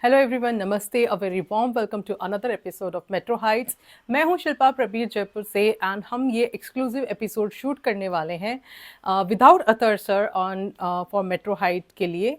Hello everyone, नमस्ते, a very warm welcome to another episode of Metro Heights. मैं हूं शिल्पा प्रबीर जयपुर से एंड हम ये एक्सक्लूसिव एपिसोड शूट करने वाले हैं without Athar sir on for Metro Height के लिए।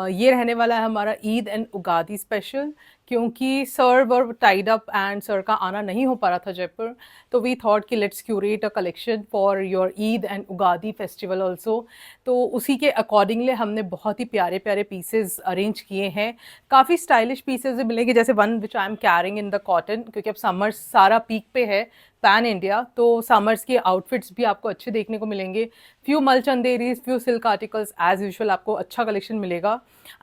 ये रहने वाला है हमारा ईद एंड उगादी स्पेशल, क्योंकि sir were tied up and sir का आना नहीं हो पा रहा था जयपुर। तो वी थॉट कि let's curate a collection for your Eid and Ugadi festival also. तो उसी के अकॉर्डिंगली हमने बहुत ही प्यारे प्यारे पीसेस अरेंज किए हैं। काफ़ी स्टाइलिश पीसेज मिलेंगे, जैसे one which I am carrying in the cotton, क्योंकि अब समर्स सारा पीक पे है पैन इंडिया, तो समर्स के आउटफिट्स भी आपको अच्छे देखने को मिलेंगे। Few mul Chanderis, few silk articles, as usual आपको अच्छा कलेक्शन मिलेगा।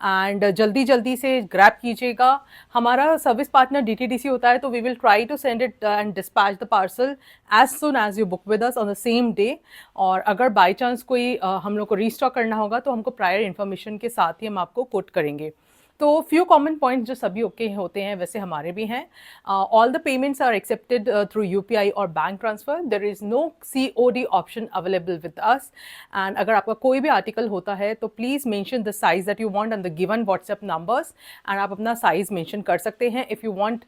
एंड जल्दी जल्दी से ग्रैब कीजिएगा। हमारा सर्विस पार्टनर डीटीडीसी होता है, तो we will try to send it and dispatch the parcel as soon as you book with us on the same day. और अगर बाई चांस कोई हम लोग को रीस्टॉक करना होगा तो हमको प्रायर इन्फॉर्मेशन के साथ ही हम आपको कोट करेंगे। तो फ्यू कॉमन पॉइंट्स जो सभी ओके होते हैं वैसे हमारे भी हैं। All the payments are accepted through UPI और bank transfer. There is no COD option available with us. And अगर आपका कोई भी आर्टिकल होता है तो please mention the size that you want and the given WhatsApp numbers, and आप अपना साइज मेंशन कर सकते हैं। If you want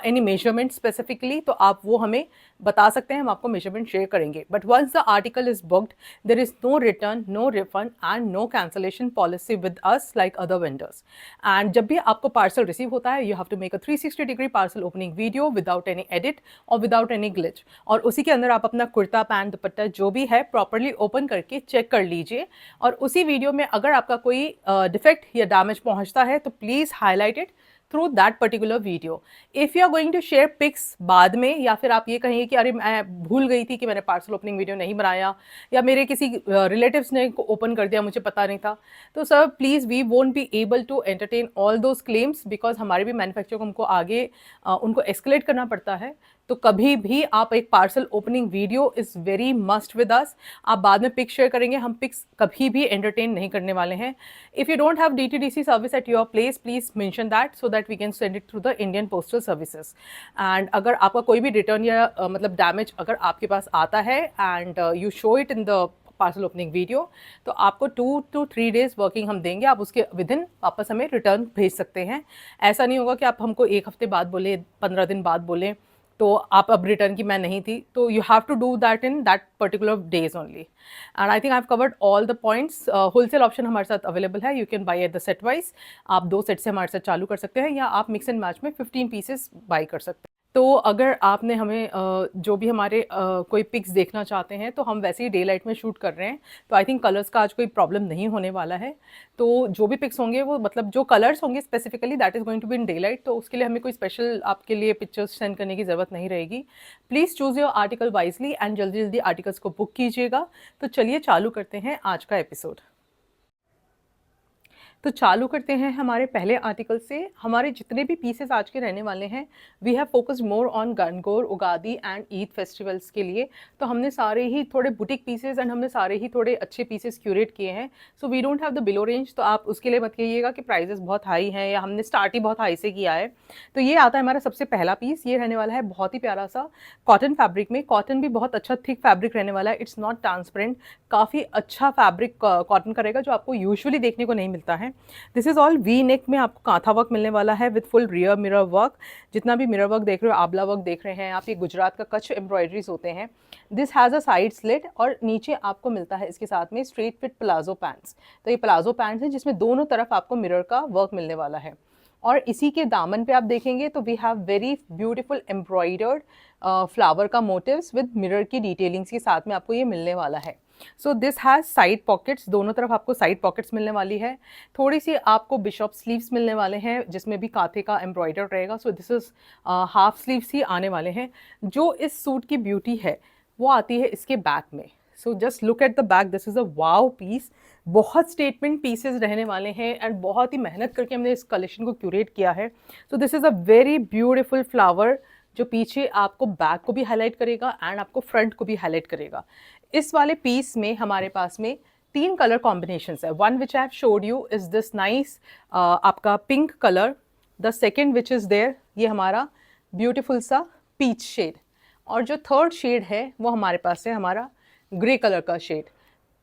any measurement specifically तो आप वो हमें बता सकते हैं, हम आपको मेजरमेंट शेयर करेंगे। But once the article is booked, there is no return, no refund and no cancellation policy with us like other vendors. And जब भी आपको पार्सल रिसीव होता है, you have to make a 360 degree parcel opening video without any edit और without any glitch. और उसी के अंदर आप अपना कुर्ता पैंट दुपट्टा जो भी है प्रॉपरली ओपन करके चेक कर लीजिए। और उसी वीडियो में अगर आपका कोई डिफेक्ट या डैमेज पहुंचता है तो please highlight it through that particular video. If you are going to share pics बाद में, या फिर आप ये कहेंगे कि अरे मैं भूल गई थी कि मैंने पार्सल ओपनिंग वीडियो नहीं बनाया, या मेरे किसी रिलेटिव्स ने ओपन कर दिया, मुझे पता नहीं था, तो sir please we won't be able to entertain all those claims, because हमारे भी मैन्युफैक्चर को हमको आगे उनको एस्केलेट करना पड़ता है। तो कभी भी आप एक parcel opening video is very must with us. आप बाद में पिक्स शेयर करेंगे, हम पिक्स कभी भी एंटरटेन नहीं करने वाले हैं। If you don't have DTDC service at your place, please mention that so that we can send it through the Indian postal services. And अगर आपका कोई भी रिटर्न या मतलब डैमेज अगर आपके पास आता है and you show it in the parcel opening video, तो आपको 2 to 3 डेज वर्किंग हम देंगे, आप उसके विदिन वापस हमें रिटर्न भेज सकते हैं। ऐसा नहीं होगा कि आप हमको एक हफ्ते बाद बोले, 15 दिन बाद बोले तो आप अब रिटर्न की मैं नहीं थी। तो you have to do that in that particular days only. And I think I have covered all the points. Wholesale option हमारे साथ अवेलेबल है, you can buy at the set wise. आप 2 सेट से हमारे साथ चालू कर सकते हैं, या आप मिक्स एंड मैच में 15 पीसेस बाई कर सकते हैं। तो अगर आपने हमें जो भी हमारे कोई पिक्स देखना चाहते हैं, तो हम वैसे ही डे लाइट में शूट कर रहे हैं, तो आई थिंक कलर्स का आज कोई प्रॉब्लम नहीं होने वाला है। तो जो भी पिक्स होंगे वो मतलब जो कलर्स होंगे specifically that is going to be in daylight, तो उसके लिए हमें कोई स्पेशल आपके लिए पिक्चर्स सेंड करने की ज़रूरत नहीं रहेगी। Please choose your article wisely and जल्दी जल्दी आर्टिकल्स को बुक कीजिएगा। तो चलिए चालू करते हैं आज का एपिसोड। तो चालू करते हैं हमारे पहले आर्टिकल से। हमारे जितने भी पीसेस आज के रहने वाले हैं, we have focused more on Gangaur, Ugadi and Eid festivals के लिए। तो हमने सारे ही थोड़े बुटीक पीसेस एंड हमने सारे ही थोड़े अच्छे पीसेस क्यूरेट किए हैं। So we don't have the below range, तो आप उसके लिए मत कहिएगा कि प्राइजेस बहुत हाई हैं या हमने स्टार्ट ही बहुत हाई से किया है। तो ये आता है हमारा सबसे पहला पीस। ये रहने वाला है बहुत ही प्यारा सा कॉटन फैब्रिक में। कॉटन भी बहुत अच्छा थिक फैब्रिक रहने वाला है, इट्स नॉट ट्रांसपेरेंट। काफ़ी अच्छा फैब्रिक कॉटन का रहेगा, जो आपको यूजुअली देखने को नहीं मिलता है। This is all V neck में आपको कांथा वर्क मिलने वाला है with full rear mirror work. जितना भी मिरर वर्क देख रहे हो, आबला वर्क देख रहे हैं आप, ये गुजरात का कच्छ एम्ब्रॉयडरीज होते हैं। This has a side slit, और नीचे आपको मिलता है इसके साथ में स्ट्रेट फिट प्लाजो पैंट्स। तो ये प्लाजो पैंट्स हैं जिसमें दोनों तरफ आपको मिरर का वर्क मिलने वाला है। और इसी के दामन पे आप देखेंगे तो we have very beautiful embroidered flower का मोटिव्स विद मिरर की डिटेलिंग्स के साथ में आपको ये मिलने वाला है। So this has side pockets, दोनों तरफ आपको साइड पॉकेट्स मिलने वाली है। थोड़ी सी आपको बिशॉप स्लीव्स मिलने वाले हैं जिसमें भी कांथे का एम्ब्रॉयडर रहेगा। So this is half sleeves ही आने वाले हैं। जो इस सूट की ब्यूटी है वो आती है इसके बैक में। So just look at the back, this is a wow piece. बहुत स्टेटमेंट पीसेस रहने वाले हैं एंड बहुत ही मेहनत करके हमने इस कलेक्शन को क्यूरेट किया है। So this is a very beautiful flower, जो पीछे आपको बैक को भी हाईलाइट करेगा एंड आपको फ्रंट को भी हाईलाइट करेगा। इस वाले पीस में हमारे पास में 3 कलर कॉम्बिनेशंस है। One which I have showed you is this nice आपका pink colour. The second which is there, ये हमारा ब्यूटीफुल सा पीच शेड। और जो थर्ड शेड है वो हमारे पास है हमारा ग्रे कलर का शेड।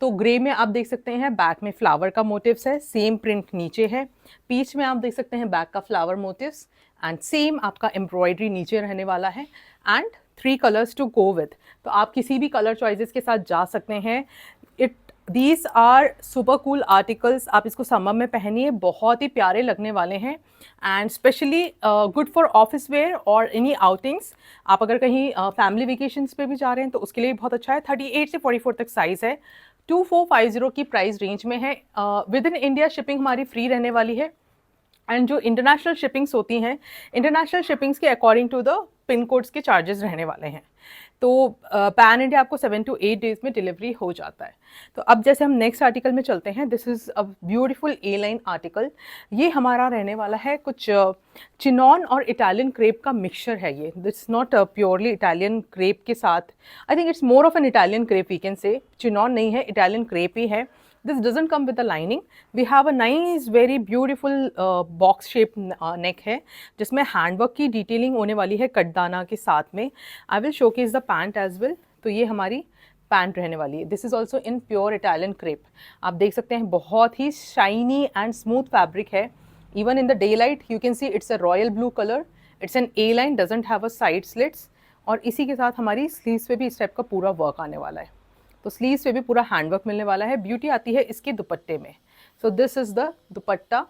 तो ग्रे में आप देख सकते हैं बैक में फ्लावर का मोटिव्स है, सेम प्रिंट नीचे है। पीच में आप देख सकते हैं बैक का फ्लावर मोटिव्स एंड सेम आपका एम्ब्रॉयडरी नीचे रहने वाला है and 3 colours to go with. तो आप किसी भी कलर चॉइसेस के साथ जा सकते हैं। These are super cool articles. आप इसको समर में पहनिए, बहुत ही प्यारे लगने वाले हैं and specially good for office where और एनी आउटिंग्स। आप अगर कहीं फैमिली वेकेशंस पे भी जा रहे हैं तो उसके लिए बहुत अच्छा है। 38 से 44 तक साइज़ है, 2450 की प्राइस रेंज में है। विद इन इंडिया शिपिंग हमारी फ्री रहने वाली है एंड जो इंटरनेशनल शिपिंग्स होती हैं, इंटरनेशनल शिपिंग्स के according to the pin codes के चार्जेस रहने वाले हैं। तो पैन इंडिया आपको 7 to 8 डेज़ में डिलीवरी हो जाता है। तो अब जैसे हम नेक्स्ट आर्टिकल में चलते हैं, this is a beautiful A line article. ये हमारा रहने वाला है कुछ चिनॉन और इटालियन क्रेप का मिक्सचर है ये। This not purely Italian crepe के साथ, I think it's more of an Italian crepe we can say. Chinon नहीं है, इटालियन क्रेप ही है। This doesn't come with a lining. We have a nice very beautiful box shape neck है जिसमें handwork की detailing होने वाली है कटदाना के साथ में। I will showcase the pant as well. तो ये हमारी पैंट रहने वाली है। This is also in pure Italian crepe. आप देख सकते हैं बहुत ही शाइनी एंड स्मूथ फैब्रिक है। Even in the daylight you can see it's a royal blue colour. It's an A line, doesn't have a side slits. और इसी के साथ हमारी स्लीव्स पे भी इस टाइप का पूरा वर्क आने वाला है। तो स्लीव्स पे भी पूरा हैंडवर्क मिलने वाला है। ब्यूटी आती है इसके दुपट्टे में। So this is the dupatta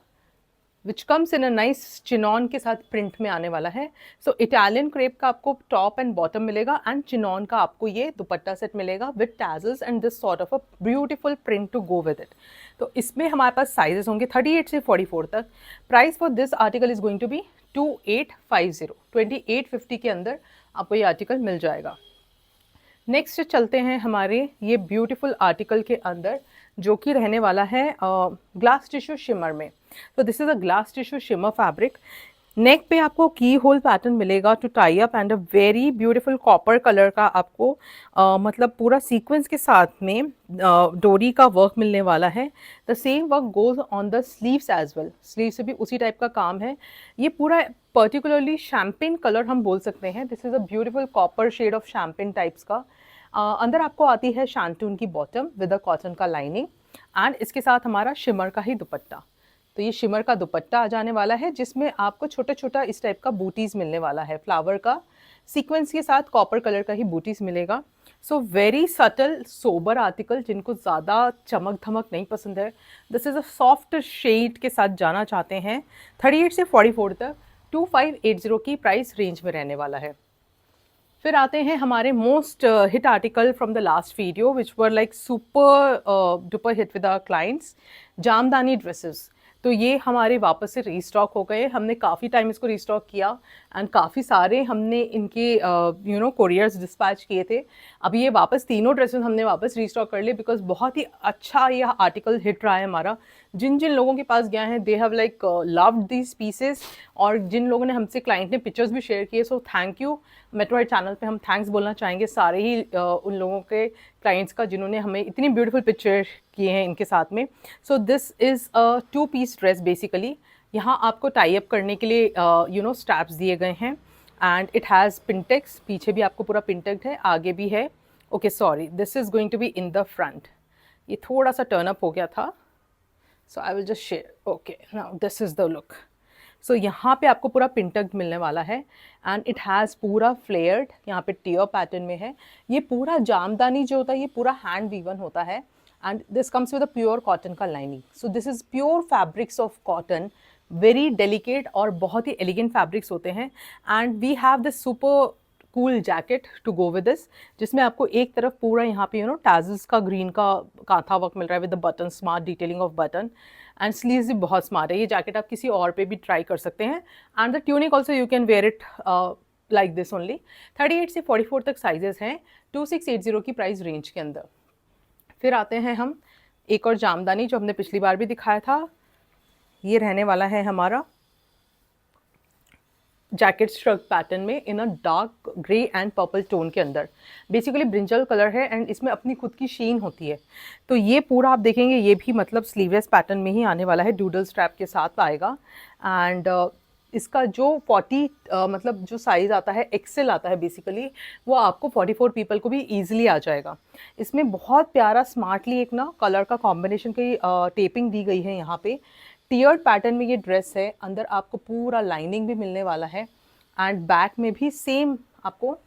which comes in a nice chinon के साथ प्रिंट में आने वाला है। सो इटालियन क्रेप का आपको टॉप एंड बॉटम मिलेगा एंड चिनॉन का आपको ये दुपट्टा सेट मिलेगा with tassels and this sort of a beautiful print to go with it. तो इसमें हमारे पास साइजेस होंगे 38 से 44 तक। Price for this article is going to be 2850, 2850 के अंदर आपको ये आर्टिकल मिल जाएगा। नेक्स्ट चलते हैं हमारे ये ब्यूटीफुल आर्टिकल के अंदर जो कि रहने वाला है ग्लास टिश्यू शिमर में। तो this is a glass tissue shimmer fabric. Neck पे आपको की होल पैटर्न मिलेगा to tie up and a very beautiful copper colour का आपको मतलब पूरा सीक्वेंस के साथ में डोरी का वर्क मिलने वाला है। The same work goes on the sleeves as well. Sleeve से भी उसी टाइप का काम है। ये पूरा पर्टिकुलरली शैम्पेन कलर हम बोल सकते हैं। This is a beautiful copper shade of champagne types का। अंदर आपको आती है शांटून की बॉटम विद अ कॉटन का लाइनिंग एंड इसके साथ हमारा शिमर का ही दुपट्टा। तो ये शिमर का दुपट्टा आ जाने वाला है जिसमें आपको छोटा छोटा इस टाइप का बूटीज़ मिलने वाला है। फ्लावर का सीक्वेंस के साथ कॉपर कलर का ही बूटीज़ मिलेगा। So very subtle sober article. जिनको ज़्यादा चमक धमक नहीं पसंद है, this is a soft shade के साथ जाना चाहते हैं, 38 से 44 तक 2580 की प्राइस रेंज में रहने वाला है। फिर आते हैं हमारे most hit article from the last video which were like super duper hit with our clients, Jamdani dresses. तो ये हमारे वापस से रीस्टॉक हो गए। हमने काफ़ी टाइम इसको रीस्टॉक किया एंड काफ़ी सारे हमने इनके कोरियर्स डिस्पैच किए थे। अभी ये वापस तीनों ड्रेसेस हमने वापस रीस्टॉक कर लिए बिकॉज बहुत ही अच्छा ये आर्टिकल हिट रहा है हमारा। जिन जिन लोगों के पास गया है दे have like loved these pieces और जिन लोगों ने हमसे क्लाइंट ने पिक्चर्स भी शेयर किए। So thank you. मेट्रोहाइड चैनल पे हम थैंक्स बोलना चाहेंगे सारे ही उन लोगों के क्लाइंट्स का जिन्होंने हमें इतनी ब्यूटीफुल पिक्चर किए हैं इनके साथ में। So this is a 2 piece dress basically. यहाँ आपको टाई अप करने के लिए स्ट्रैप्स दिए गए हैं एंड इट हैज़ पिंटेक्स। पीछे भी आपको पूरा पिंटेक्ट है, आगे भी है। Okay sorry, this is going to be in the front. ये थोड़ा सा टर्न अप हो गया था, so I will just share. Okay, now this is the look. So यहाँ पे आपको पूरा पिंटक्ड मिलने वाला है एंड इट हैज़ पूरा फ्लेयर्ड, यहाँ पे टियर पैटर्न में है। ये पूरा जामदानी जो होता है ये पूरा हैंड वीवन होता है and this comes with a pure cotton का lining. So this is pure fabrics of cotton, very delicate और बहुत ही एलिगेंट फैब्रिक्स होते हैं। And we have this super cool jacket to go with this, जिसमें आपको एक तरफ पूरा यहाँ पे टैजल्स का ग्रीन का कांथा वर्क मिल रहा है with the button, smart detailing off button and sleeves भी बहुत स्मार्ट है। ये जैकेट आप किसी और पे भी ट्राई कर सकते हैं and the tunic also you can wear it like this only. 38 से 44 तक साइजेस हैं 2680 की प्राइस रेंज के अंदर। फिर आते हैं हम एक और जामदानी जो हमने पिछली बार भी दिखाया था। ये रहने वाला है हमारा जैकेट स्ट्रक पैटर्न में in a dark grey and purple tone के अंदर। बेसिकली ब्रिंजल कलर है एंड इसमें अपनी खुद की शीन होती है। तो ये पूरा आप देखेंगे ये भी मतलब स्लीवलेस पैटर्न में ही आने वाला है, डूडल स्ट्रैप के साथ आएगा एंड इसका जो 40 मतलब जो साइज़ आता है एक्सेल आता है बेसिकली, वो आपको 44 पीपल को भी ईजिली आ जाएगा। इसमें बहुत प्यारा स्मार्टली एक ना कलर का कॉम्बिनेशन की टेपिंग दी गई है यहाँ पे। टियर्ड पैटर्न में ये ड्रेस है, अंदर आपको पूरा लाइनिंग भी मिलने वाला है एंड बैक में भी सेम आपको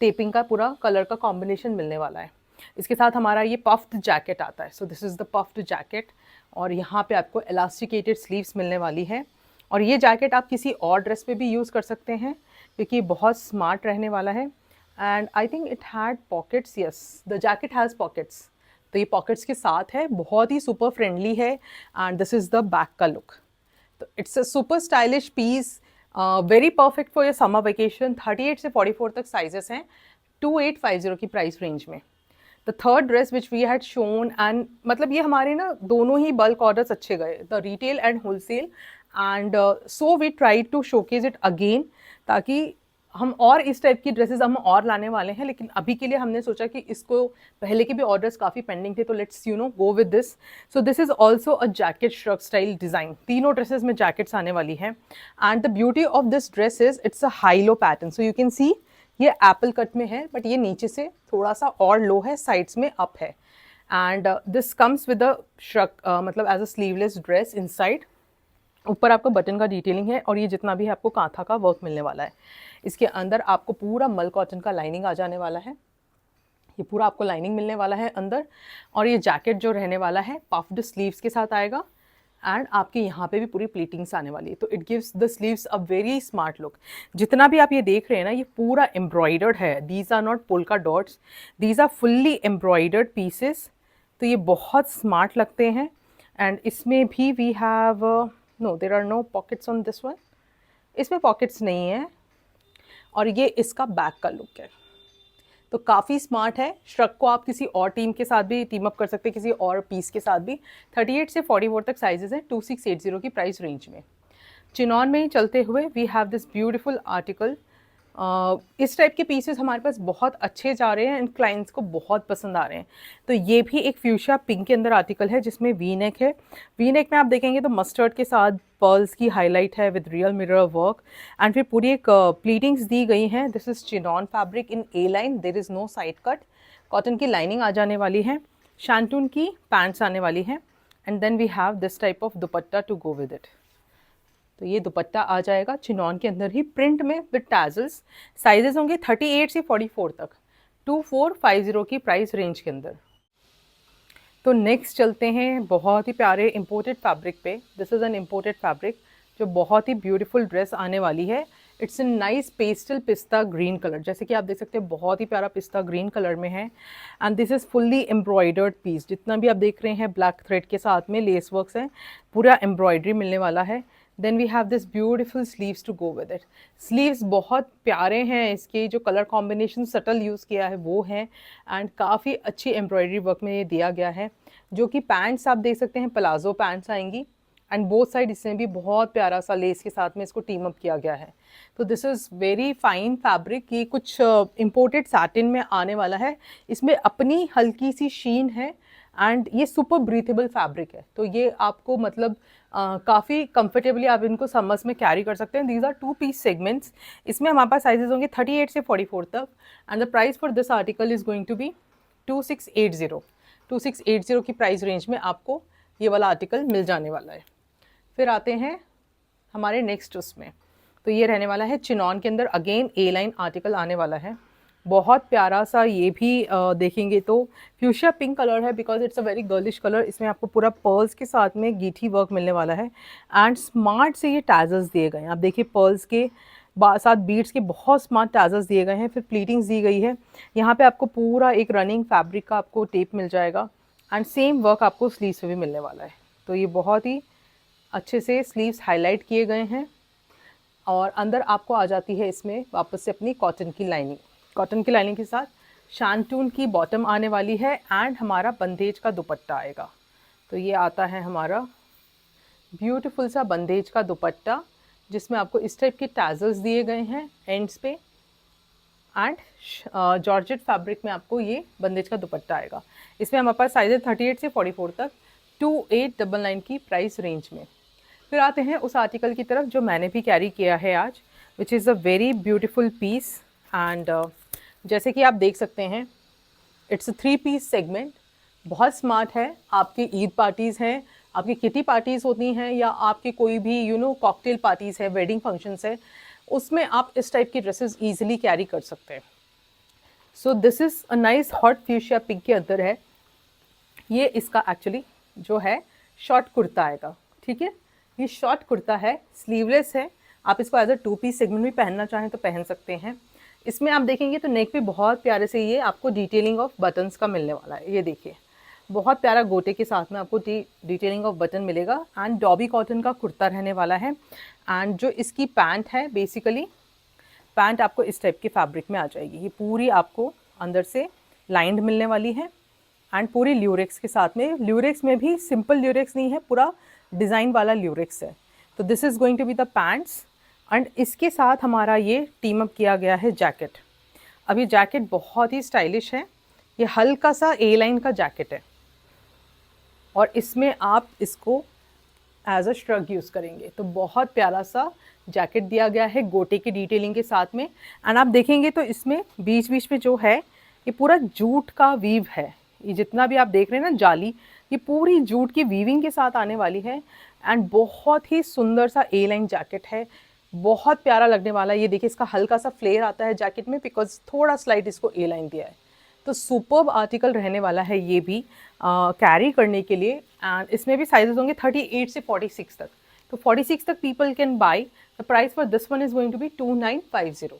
टेपिंग का पूरा कलर का कॉम्बिनेशन मिलने वाला है। इसके साथ हमारा ये पफ्ड जैकेट आता है, so this is the puffed jacket, और यहाँ पे आपको एलास्टिकेटेड स्लीव्स मिलने वाली है। और ये जैकेट आप किसी और ड्रेस पे भी यूज़ कर सकते हैं क्योंकि बहुत स्मार्ट रहने वाला है। And I think it had pockets, yes the jacket has pockets, तो ये पॉकेट्स के साथ है, बहुत ही सुपर फ्रेंडली है। And this is the back का लुक। तो it's a super stylish piece, very perfect for your summer vacation. 38 से 44 तक साइजेस हैं, 2850 की प्राइस रेंज में। The third dress which we had shown, and मतलब ये हमारे ना दोनों ही बल्क ऑर्डर्स अच्छे गए, the retail and wholesale, and so we try to showcase it again, ताकि हम और इस टाइप की ड्रेसेस हम और लाने वाले हैं। लेकिन अभी के लिए हमने सोचा कि इसको पहले के भी ऑर्डर्स काफ़ी पेंडिंग थे, तो let's go with this. So this is also a jacket shrug style design, तीनों ड्रेसेस में जैकेट्स आने वाली हैं। And the beauty of this dress is it's a high low pattern, so you can सी ये Apple cut में है, but ये नीचे से थोड़ा सा और लो है, साइड्स में अप है। And this comes with a shrug, मतलब as a sleeveless dress inside. ऊपर आपको बटन का डिटेलिंग है और ये जितना भी है आपको कांथा का वर्क मिलने वाला है। इसके अंदर आपको पूरा मल कॉटन का लाइनिंग आ जाने वाला है, ये पूरा आपको लाइनिंग मिलने वाला है अंदर। और ये जैकेट जो रहने वाला है पफ्ड स्लीव्स के साथ आएगा, एंड आपके यहाँ पे भी पूरी प्लीटिंग्स आने वाली है, तो it gives the sleeves a very smart look. जितना भी आप ये देख रहे हैं ना, ये पूरा एम्ब्रॉयडर्ड है, these are not polka dots, these are fully embroidered pieces, तो ये बहुत स्मार्ट लगते हैं। एंड इसमें भी we have no, there are no pockets on this one, इसमें पॉकेट्स नहीं है। और ये इसका बैक का लुक है, तो काफ़ी स्मार्ट है। श्रग को आप किसी और टीम के साथ भी टीम अप कर सकते हैं, किसी और पीस के साथ भी। 38 से 44 तक साइजेस हैं, 2680 की प्राइस रेंज में। चिनॉन में ही चलते हुए we have this beautiful article. इस टाइप के पीसेस हमारे पास बहुत अच्छे जा रहे हैं एंड क्लाइंट्स को बहुत पसंद आ रहे हैं। तो ये भी एक फ्यूशिया पिंक के अंदर आर्टिकल है जिसमें वी नेक है। वी नेक में आप देखेंगे तो मस्टर्ड के साथ पर्ल्स की हाईलाइट है with real mirror work, and फिर पूरी एक प्लीटिंग्स दी गई हैं। This is chinon fabric in A line, there is no side cut, cotton की लाइनिंग आ जाने वाली है, शैंटून की पैंट्स आने वाली हैं, and then we have this type of dupatta to go with it. तो ये दुपट्टा आ जाएगा चिनॉन के अंदर ही प्रिंट में विद टैजल्स। साइजेस होंगे 38 से 44 तक, 2450 की प्राइस रेंज के अंदर। तो नेक्स्ट चलते हैं बहुत ही प्यारे इम्पोर्टेड फैब्रिक पे। This is an imported fabric जो बहुत ही ब्यूटीफुल ड्रेस आने वाली है। इट्स इन नाइस पेस्टल पिस्ता ग्रीन कलर, जैसे कि आप देख सकते हैं बहुत ही प्यारा पिस्ता ग्रीन कलर में है। And this is fully embroidered piece, जितना भी आप देख रहे हैं ब्लैक थ्रेड के साथ में लेस वर्क्स हैं, पूरा एम्ब्रॉयडरी मिलने वाला है। Then we have this beautiful sleeves to go with it. Sleeves बहुत प्यारे हैं, इसके जो कलर कॉम्बिनेशन सटल यूज़ किया है वो है, एंड काफ़ी अच्छी एम्ब्रॉयडरी वर्क में ये दिया गया है। जो कि पैंट्स आप देख सकते हैं प्लाजो पैंट्स आएंगी, एंड बोथ साइड इसमें भी बहुत प्यारा सा लेस के साथ में इसको टीम अप किया गया है। तो this is very fine fabric, ये कुछ इम्पोर्टेड सैटिन में आने वाला है, इसमें अपनी हल्की सी शीन है, एंड ये सुपर ब्रीथेबल फैब्रिक है। तो ये आपको मतलब काफ़ी कंफर्टेबली आप इनको समर्स में कैरी कर सकते हैं। दीज आर 2 पीस सेगमेंट्स, इसमें हमारे पास साइजेस होंगे 38 से 44 तक, and the price for this article is going to be 2680 की प्राइस रेंज में आपको ये वाला आर्टिकल मिल जाने वाला है। फिर आते हैं हमारे नेक्स्ट उसमें, तो ये रहने वाला है चिनॉन के अंदर, अगेन ए लाइन आर्टिकल आने वाला है। बहुत प्यारा सा ये भी देखेंगे तो फ्यूशिया पिंक कलर है, because it's a very girlish colour. इसमें आपको पूरा पर्ल्स के साथ में गीठी वर्क मिलने वाला है, एंड स्मार्ट से ये टैजल्स दिए गए हैं। आप देखिए पर्ल्स के साथ बीड्स के बहुत स्मार्ट टैजल्स दिए गए हैं, फिर प्लीटिंग्स दी गई है। यहाँ पे आपको पूरा एक रनिंग फैब्रिक का आपको टेप मिल जाएगा, एंड सेम वर्क आपको स्लीव्स पे भी मिलने वाला है। तो ये बहुत ही अच्छे से स्लीव्स हाईलाइट किए गए हैं, और अंदर आपको आ जाती है इसमें वापस से अपनी कॉटन की लाइनिंग। कॉटन की लाइनिंग के साथ शांटून की बॉटम आने वाली है, एंड हमारा बंदेज का दुपट्टा आएगा। तो ये आता है हमारा ब्यूटीफुल सा बंदेज का दुपट्टा, जिसमें आपको इस टाइप के टैजल्स दिए गए हैं एंड्स पे, एंड जॉर्जेट फैब्रिक में आपको ये बंदेज का दुपट्टा आएगा। इसमें हमारे पास साइज है 38 से 44 तक, 2899 की प्राइस रेंज में। फिर आते हैं उस आर्टिकल की तरफ जो मैंने भी कैरी किया है आज, which is a very beautiful piece. And जैसे कि आप देख सकते हैं, इट्स अ 3 पीस सेगमेंट, बहुत स्मार्ट है। आपकी ईद पार्टीज़ हैं, आपकी किटी पार्टीज़ होती हैं, या आपकी कोई भी कॉकटेल पार्टीज़ है, वेडिंग फंक्शंस है, उसमें आप इस टाइप की ड्रेसेस ईजिली कैरी कर सकते हैं। सो this is a nice hot fuchsia pink के अंदर है। ये इसका एक्चुअली जो है शॉर्ट कुर्ता आएगा, ठीक है। ये शॉर्ट कुर्ता है, स्लीवलेस है। आप इसको एज अ 2 पीस सेगमेंट भी पहनना चाहें तो पहन सकते हैं। इसमें आप देखेंगे तो नेक पे बहुत प्यारे से ये आपको डिटेलिंग ऑफ बटन्स का मिलने वाला है। ये देखिए, बहुत प्यारा गोटे के साथ में आपको डिटेलिंग ऑफ बटन मिलेगा। एंड डॉबी कॉटन का कुर्ता रहने वाला है। एंड जो इसकी पैंट है, बेसिकली पैंट आपको इस टाइप के फैब्रिक में आ जाएगी। ये पूरी आपको अंदर से लाइंड मिलने वाली है एंड पूरी ल्यूरेक्स के साथ में। ल्यूरेक्स में भी सिंपल ल्यूरेक्स नहीं है, पूरा डिज़ाइन वाला ल्यूरेक्स है। तो this is going to be the pants. And इसके साथ हमारा ये टीम अप किया गया है जैकेट। अब ये जैकेट बहुत ही स्टाइलिश है। ये हल्का सा ए लाइन का जैकेट है और इसमें आप इसको एज अ श्रग यूज़ करेंगे तो बहुत प्यारा सा जैकेट दिया गया है गोटे की डिटेलिंग के साथ में। एंड आप देखेंगे तो इसमें बीच बीच में जो है ये पूरा जूट का वीव है। ये जितना भी आप देख रहे हैं ना जाली, ये पूरी जूट की वीविंग के साथ आने वाली है। एंड बहुत ही सुंदर सा ए लाइन जैकेट है, बहुत प्यारा लगने वाला है। ये देखिए, इसका हल्का सा फ्लेयर आता है जैकेट में बिकॉज थोड़ा स्लाइट इसको ए लाइन दिया है। तो सुपर्ब आर्टिकल रहने वाला है ये भी कैरी करने के लिए। एंड इसमें भी साइजेस होंगे 38 से 46 तक। तो 46 तक people can buy. The price for this one is going to be 2950।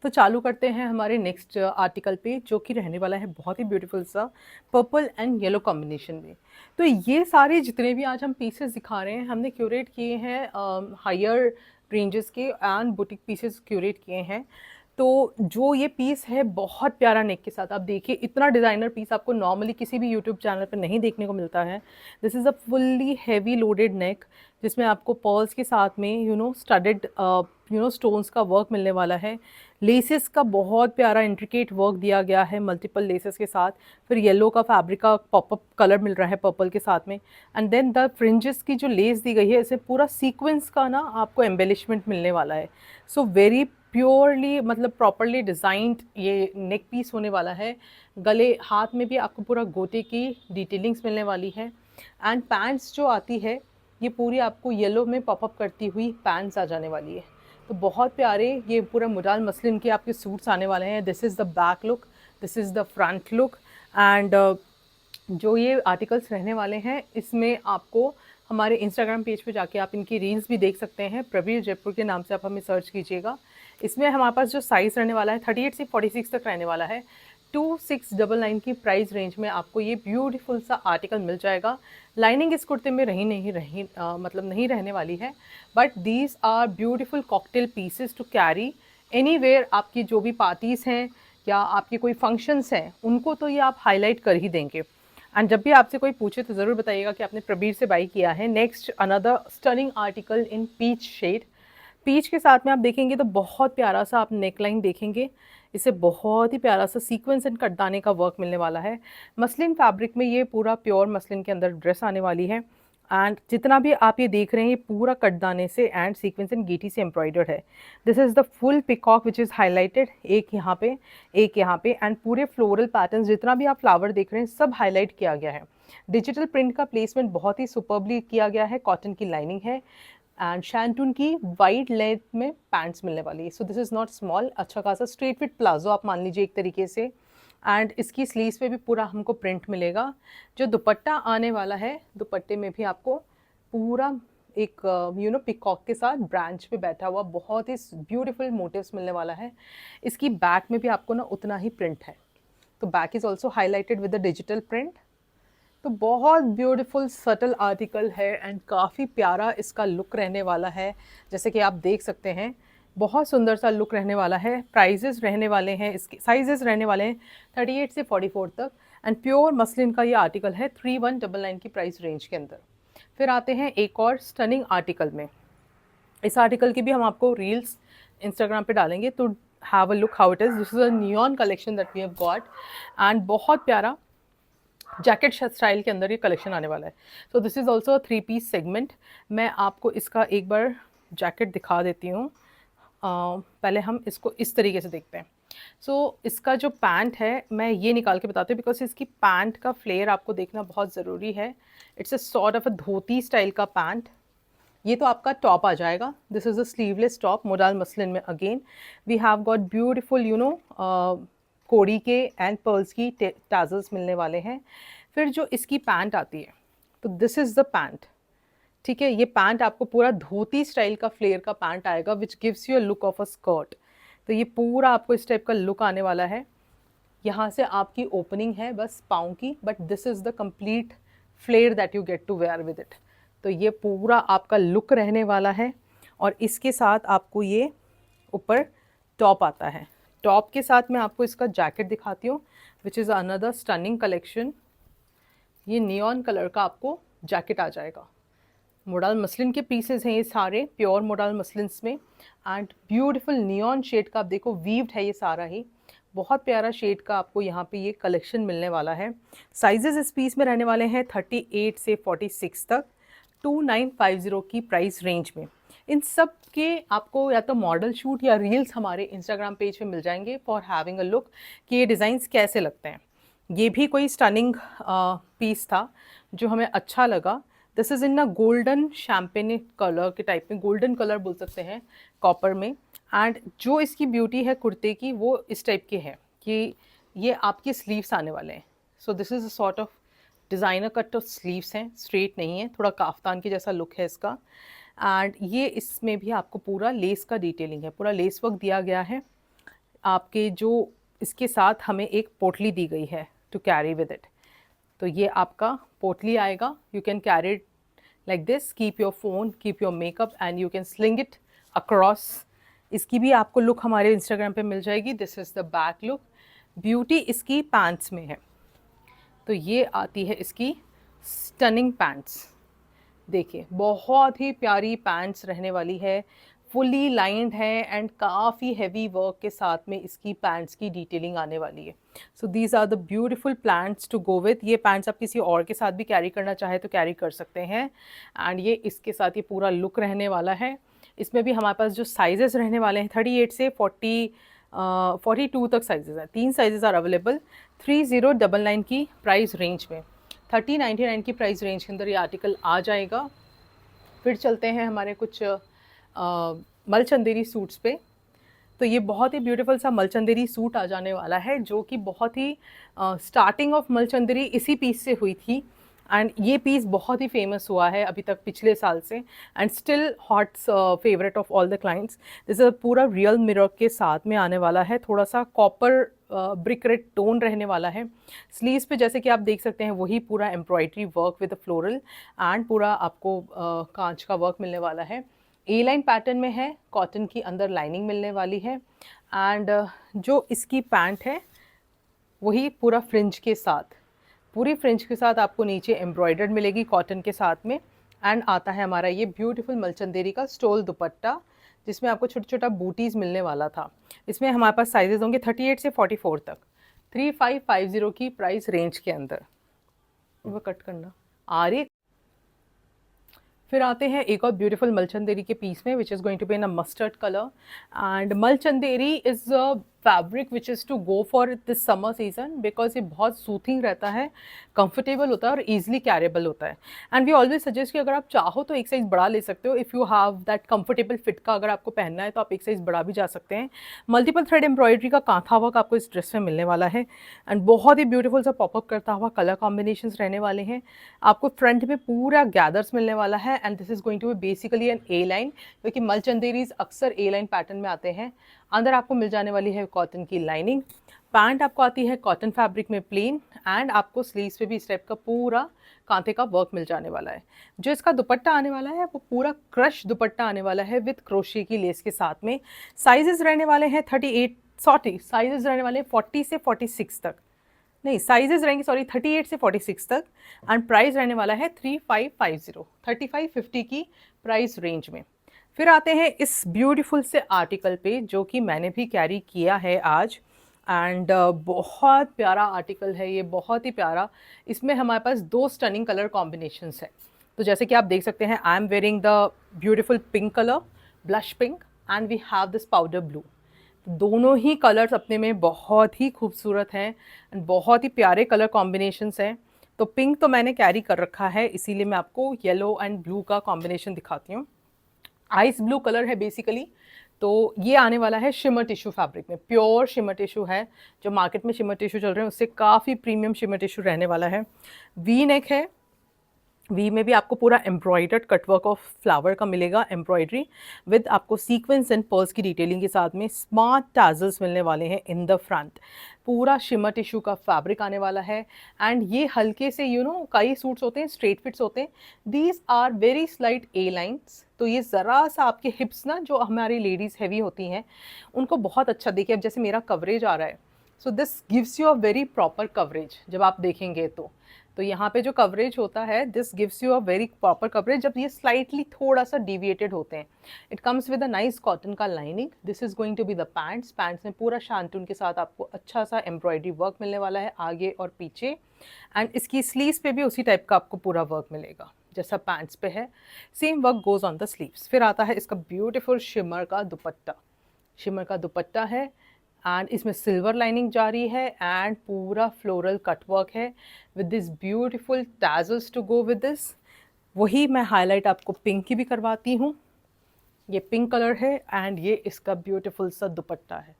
तो चालू करते हैं हमारे नेक्स्ट आर्टिकल पे, जो कि रहने वाला है बहुत ही ब्यूटीफुल सा पर्पल एंड येलो कॉम्बिनेशन में। तो ये सारे जितने भी आज हम पीसेस दिखा रहे हैं, हमने क्यूरेट किए हैं हायर रेंजेस के एंड बुटीक पीसेस क्यूरेट किए हैं। तो जो ये पीस है बहुत प्यारा नेक के साथ, आप देखिए इतना डिज़ाइनर पीस आपको नॉर्मली किसी भी यूट्यूब चैनल पर नहीं देखने को मिलता है। This is a fully heavy loaded neck, जिसमें आपको पर्ल्स के साथ में स्टडेड स्टोन्स का वर्क मिलने वाला है। लेसेस का बहुत प्यारा इंट्रिकेट वर्क दिया गया है मल्टीपल लेसेस के साथ। फिर येलो का फैब्रिक का पॉपअप कलर मिल रहा है पर्पल के साथ में। एंड देन द फ्रिंजेस की जो लेस दी गई है, इसे पूरा सीक्वेंस का ना आपको एम्बेलिशमेंट मिलने वाला है। सो वेरी प्योरली, मतलब प्रॉपरली डिज़ाइंड ये नेक पीस होने वाला है। गले हाथ में भी आपको पूरा गोटे की डिटेलिंग्स मिलने वाली है। एंड पैंट्स जो आती है ये पूरी आपको येलो में पॉपअप करती हुई पैंट्स आ जाने वाली है। तो बहुत प्यारे ये पूरा मुडाल मसलिन के आपके सूट्स आने वाले हैं। This is the back look, this is the front look. And जो ये आर्टिकल्स रहने वाले हैं, इसमें आपको हमारे इंस्टाग्राम पेज पे जाके आप इनकी रील्स भी देख सकते हैं। प्रवीर जयपुर के नाम से आप हमें सर्च कीजिएगा। इसमें हमारे पास जो साइज़ रहने वाला है 38 से 46 तक रहने वाला है। 2699 की प्राइस रेंज में आपको ये ब्यूटीफुल सा आर्टिकल मिल जाएगा। लाइनिंग इस कुर्ते में मतलब नहीं रहने वाली है, but these are beautiful cocktail pieces to carry anywhere. आपकी जो भी पार्टीज़ हैं या आपके कोई फंक्शंस हैं, उनको तो ये आप हाईलाइट कर ही देंगे। एंड जब भी आपसे कोई पूछे तो ज़रूर बताइएगा कि आपने प्रबीर से बाई किया है। Next another stunning article in peach shade. Peach के साथ में आप देखेंगे तो बहुत प्यारा सा आप नेकलाइन देखेंगे, इसे बहुत ही प्यारा सा सीक्वेंस एंड कटदाने का वर्क मिलने वाला है। मसलिन फैब्रिक में ये पूरा प्योर मसलिन के अंदर ड्रेस आने वाली है। एंड जितना भी आप ये देख रहे हैं, ये पूरा कटदाने से एंड सीक्वेंस एंड गीटी से एम्ब्रॉयडर्ड है। This is the full peacock which is highlighted, एक यहाँ पे एक यहाँ पे। एंड पूरे फ्लोरल पैटर्न्स, जितना भी आप फ्लावर देख रहे हैं, सब हाईलाइट किया गया है। डिजिटल प्रिंट का प्लेसमेंट बहुत ही सुपर्बली किया गया है। कॉटन की लाइनिंग है एंड शैंटून की वाइड लेंथ में पैंट्स मिलने वाली है। So this is not small, अच्छा खासा स्ट्रेट फिट प्लाजो आप मान लीजिए एक तरीके से। एंड इसकी स्लीव्स पे भी पूरा हमको प्रिंट मिलेगा। जो दुपट्टा आने वाला है, दुपट्टे में भी आपको पूरा एक पिकॉक के साथ ब्रांच पे बैठा हुआ बहुत ही ब्यूटीफुल मोटिव्स मिलने वाला है। इसकी बैक में भी आपको ना उतना ही प्रिंट है। तो back is also highlighted with the digital print. तो बहुत ब्यूटीफुल सटल आर्टिकल है एंड काफ़ी प्यारा इसका लुक रहने वाला है। जैसे कि आप देख सकते हैं, बहुत सुंदर सा लुक रहने वाला है। प्राइजेस रहने वाले हैं, इसके साइजेस रहने वाले हैं 38 से 44 तक। एंड प्योर मसलिन का ये आर्टिकल है 3199 की प्राइस रेंज के अंदर। फिर आते हैं एक और स्टनिंग आर्टिकल में। इस आर्टिकल की भी हम आपको रील्स इंस्टाग्राम पे डालेंगे, तो have a look how it is. This is a neon collection that we have got and बहुत प्यारा जैकेट स्टाइल के अंदर ये कलेक्शन आने वाला है। So this is also 3 piece segment. मैं आपको इसका एक बार जैकेट दिखा देती हूँ। पहले हम इसको इस तरीके से देखते हैं। सो इसका जो पैंट है मैं ये निकाल के बताती हूँ बिकॉज इसकी पैंट का फ्लेयर आपको देखना बहुत ज़रूरी है। It's a sort of a dhoti style का पैंट। ये तो आपका टॉप आ जाएगा। This is a sleeveless top modal muslin में। Again we have got beautiful कोड़ी के एंड पर्ल्स की टाजल्स मिलने वाले हैं। फिर जो इसकी पैंट आती है, तो दिस इज़ द पैंट। ठीक है, ये पैंट आपको पूरा धोती स्टाइल का फ्लेयर का पैंट आएगा which gives you a look of a skirt. तो ये पूरा आपको इस टाइप का लुक आने वाला है। यहाँ से आपकी ओपनिंग है बस पाँव की, but this is the complete flare that you get to wear with it. तो ये पूरा आपका लुक रहने वाला है। और इसके साथ आपको ये ऊपर टॉप आता है। टॉप के साथ मैं आपको इसका जैकेट दिखाती हूँ which is another stunning collection. ये नियॉन कलर का आपको जैकेट आ जाएगा। मोडाल मसलिन के पीसेस हैं ये सारे, प्योर मोडाल मसलिन्स में। एंड ब्यूटीफुल नियॉन शेड का आप देखो, वीव्ड है ये सारा ही। बहुत प्यारा शेड का आपको यहाँ पे ये कलेक्शन मिलने वाला है। साइजेस इस पीस में रहने वाले हैं 38 से 46 तक, 2950 की प्राइस रेंज में। इन सब के आपको या तो मॉडल शूट या रील्स हमारे इंस्टाग्राम पेज पे मिल जाएंगे फॉर हैविंग अ लुक कि ये डिज़ाइंस कैसे लगते हैं। ये भी कोई स्टनिंग पीस था जो हमें अच्छा लगा। This is in a golden champagne colour के टाइप में, गोल्डन कलर बोल सकते हैं, कॉपर में। एंड जो इसकी ब्यूटी है कुर्ते की वो इस टाइप की है कि ये आपके स्लीव्स आने वाले हैं। सो this is a sort of designer cut off sleeves हैं, स्ट्रेट नहीं है, थोड़ा काफ्तान के जैसा लुक है इसका। एंड ये इसमें भी आपको पूरा लेस का डिटेलिंग है, पूरा लेस वर्क दिया गया है। आपके जो इसके साथ हमें एक पोटली दी गई है टू कैरी विद इट। तो ये आपका पोटली आएगा। You can carry it like this, keep your phone, keep your makeup and you can sling it across. इसकी भी आपको लुक हमारे इंस्टाग्राम पे मिल जाएगी। This is the back look. Beauty इसकी पैंट्स में है। तो ये आती है इसकी स्टनिंग पैंट्स। देखिए बहुत ही प्यारी पैंट्स रहने वाली है, फुली लाइंड है एंड काफ़ी हैवी वर्क के साथ में इसकी पैंट्स की डिटेलिंग आने वाली है। So these are the beautiful pants to go with. ये पैंट्स आप किसी और के साथ भी कैरी करना चाहे तो कैरी कर सकते हैं। एंड ये इसके साथ ये पूरा लुक रहने वाला है। इसमें भी हमारे पास जो साइजेस रहने वाले हैं 38 से 42 तक साइजेस हैं। 3 साइजेस आर अवेलेबल। 3099 की प्राइस रेंज में, 3099 की प्राइस रेंज के अंदर ये आर्टिकल आ जाएगा। फिर चलते हैं हमारे कुछ मलचंदेरी सूट्स पे। तो ये बहुत ही ब्यूटीफुल सा मलचंदेरी सूट आ जाने वाला है जो कि बहुत ही स्टार्टिंग ऑफ मलचंदेरी इसी पीस से हुई थी। एंड ये पीस बहुत ही फेमस हुआ है अभी तक पिछले साल से and still hot favourite of all the clients. जैसे पूरा रियल मिरर के साथ में आने वाला है, थोड़ा सा कॉपर ब्रिक रेड टोन रहने वाला है। स्लीव्स पे जैसे कि आप देख सकते हैं वही पूरा embroidery work with floral and पूरा आपको कांच का वर्क मिलने वाला है। ए लाइन पैटर्न में है, कॉटन की अंदर लाइनिंग मिलने वाली है। एंड जो इसकी पैंट है वही पूरा फ्रिंज के साथ, पूरी फ्रिंज के साथ आपको नीचे एम्ब्रॉयडर्ड मिलेगी कॉटन के साथ में। एंड आता है हमारा ये ब्यूटीफुल मलचंदेरी का स्टोल दुपट्टा जिसमें आपको छोटा छोटा बूटीज़ मिलने वाला था। इसमें हमारे पास साइजेस होंगे 38 से 44 तक, 3550 की प्राइस रेंज के अंदर। वो कट करना आ रही। फिर आते हैं एक और ब्यूटीफुल मलचंदेरी के पीस में which is going to be in a mustard colour. And Malchanderi is a fabric which is to go for this summer season because ये बहुत सूथिंग रहता है, कंफर्टेबल होता है और ईजिली कैरेबल होता है। एंड वी ऑलवेज सजेस्ट कि अगर आप चाहो तो एक साइज़ बड़ा ले सकते हो। If you have that comfortable fit का अगर आपको पहनना है तो आप एक साइज़ बड़ा भी जा सकते हैं। मल्टीपल थ्रेड एम्ब्रॉयडरी का कांथा वर्क आपको इस ड्रेस में मिलने वाला है एंड बहुत ही ब्यूटीफुल सा पॉपअप करता हुआ कलर कॉम्बिनेशन रहने वाले हैं। आपको फ्रंट में पूरा गैदर्स मिलने वाला है and this is going to be basically an A line, क्योंकि मलचंदेरीज अक्सर ए लाइन पैटर्न में आते हैं। अंदर आपको मिल जाने वाली है कॉटन की लाइनिंग। पैंट आपको आती है कॉटन फैब्रिक में प्लेन एंड आपको स्लीव्स पे भी इस टाइप का पूरा कांटे का वर्क मिल जाने वाला है। जो इसका दुपट्टा आने वाला है वो पूरा क्रश दुपट्टा आने वाला है विथ क्रोशे की लेस के साथ में। साइजेस रहने वाले हैं 38 साइजेस रहने वाले हैं 40 से 46 तक, नहीं साइजेस रहेंगे सॉरी 38 से 46 तक। एंड प्राइस रहने वाला है 3550 की प्राइस रेंज में। फिर आते हैं इस ब्यूटीफुल से आर्टिकल पे जो कि मैंने भी कैरी किया है आज। एंड बहुत प्यारा आर्टिकल है ये, बहुत ही प्यारा। इसमें हमारे पास 2 स्टनिंग कलर कॉम्बिनेशंस है। तो जैसे कि आप देख सकते हैं, I am wearing the beautiful pink colour, blush pink, and we have this powder blue. दोनों ही कलर्स अपने में बहुत ही खूबसूरत हैं एंड बहुत ही प्यारे कलर कॉम्बिनेशंस हैं। तो पिंक तो मैंने कैरी कर रखा है, इसीलिए मैं आपको येलो एंड ब्लू का कॉम्बिनेशन दिखाती हूँ। आइस ब्लू कलर है बेसिकली। तो ये आने वाला है शिमर टिश्यू फैब्रिक में, प्योर शिमर टिश्यू है। जो मार्केट में शिमर टिश्यू चल रहे हैं उससे काफ़ी प्रीमियम शिमर टिश्यू रहने वाला है। वी नेक है, वी में भी आपको पूरा एम्ब्रॉयडर्ड कटवर्क ऑफ फ्लावर का मिलेगा, एम्ब्रॉयडरी विद आपको सीक्वेंस एंड पर्ल्स की डिटेलिंग के साथ में स्मार्ट टैजल्स मिलने वाले हैं इन द फ्रंट। पूरा शिमर टिश्यू का फैब्रिक आने वाला है। एंड ये हल्के से कई सूट्स होते हैं स्ट्रेट फिट्स होते हैं, these are very slight A lines. तो ये ज़रा सा आपके हिप्स ना, जो हमारी लेडीज़ हैवी होती हैं उनको बहुत अच्छा देखिए। अब जैसे मेरा कवरेज आ रहा है, so this gives you a very proper coverage. जब आप देखेंगे तो यहाँ पे जो कवरेज होता है, this gives you a very proper coverage. जब ये स्लाइटली थोड़ा सा डिविएटेड होते हैं, it comes with a nice cotton का lining. This is going to be the pants. Pants में पूरा शांतून के साथ आपको अच्छा सा एम्ब्रॉयडरी वर्क मिलने वाला है आगे और पीछे। एंड इसकी स्लीव्स पे भी उसी टाइप का आपको पूरा वर्क मिलेगा जैसा पैंट्स पे है, same work goes on the sleeves. फिर आता है इसका ब्यूटीफुल शिमर का दुपट्टा। शिमर का दुपट्टा है एंड इसमें सिल्वर लाइनिंग जारी है एंड पूरा फ्लोरल कटवर्क है with this beautiful tassels to go with this. वही मैं हाईलाइट आपको पिंक की भी करवाती हूँ। ये पिंक कलर है एंड ये इसका ब्यूटीफुल सा दुपट्टा है।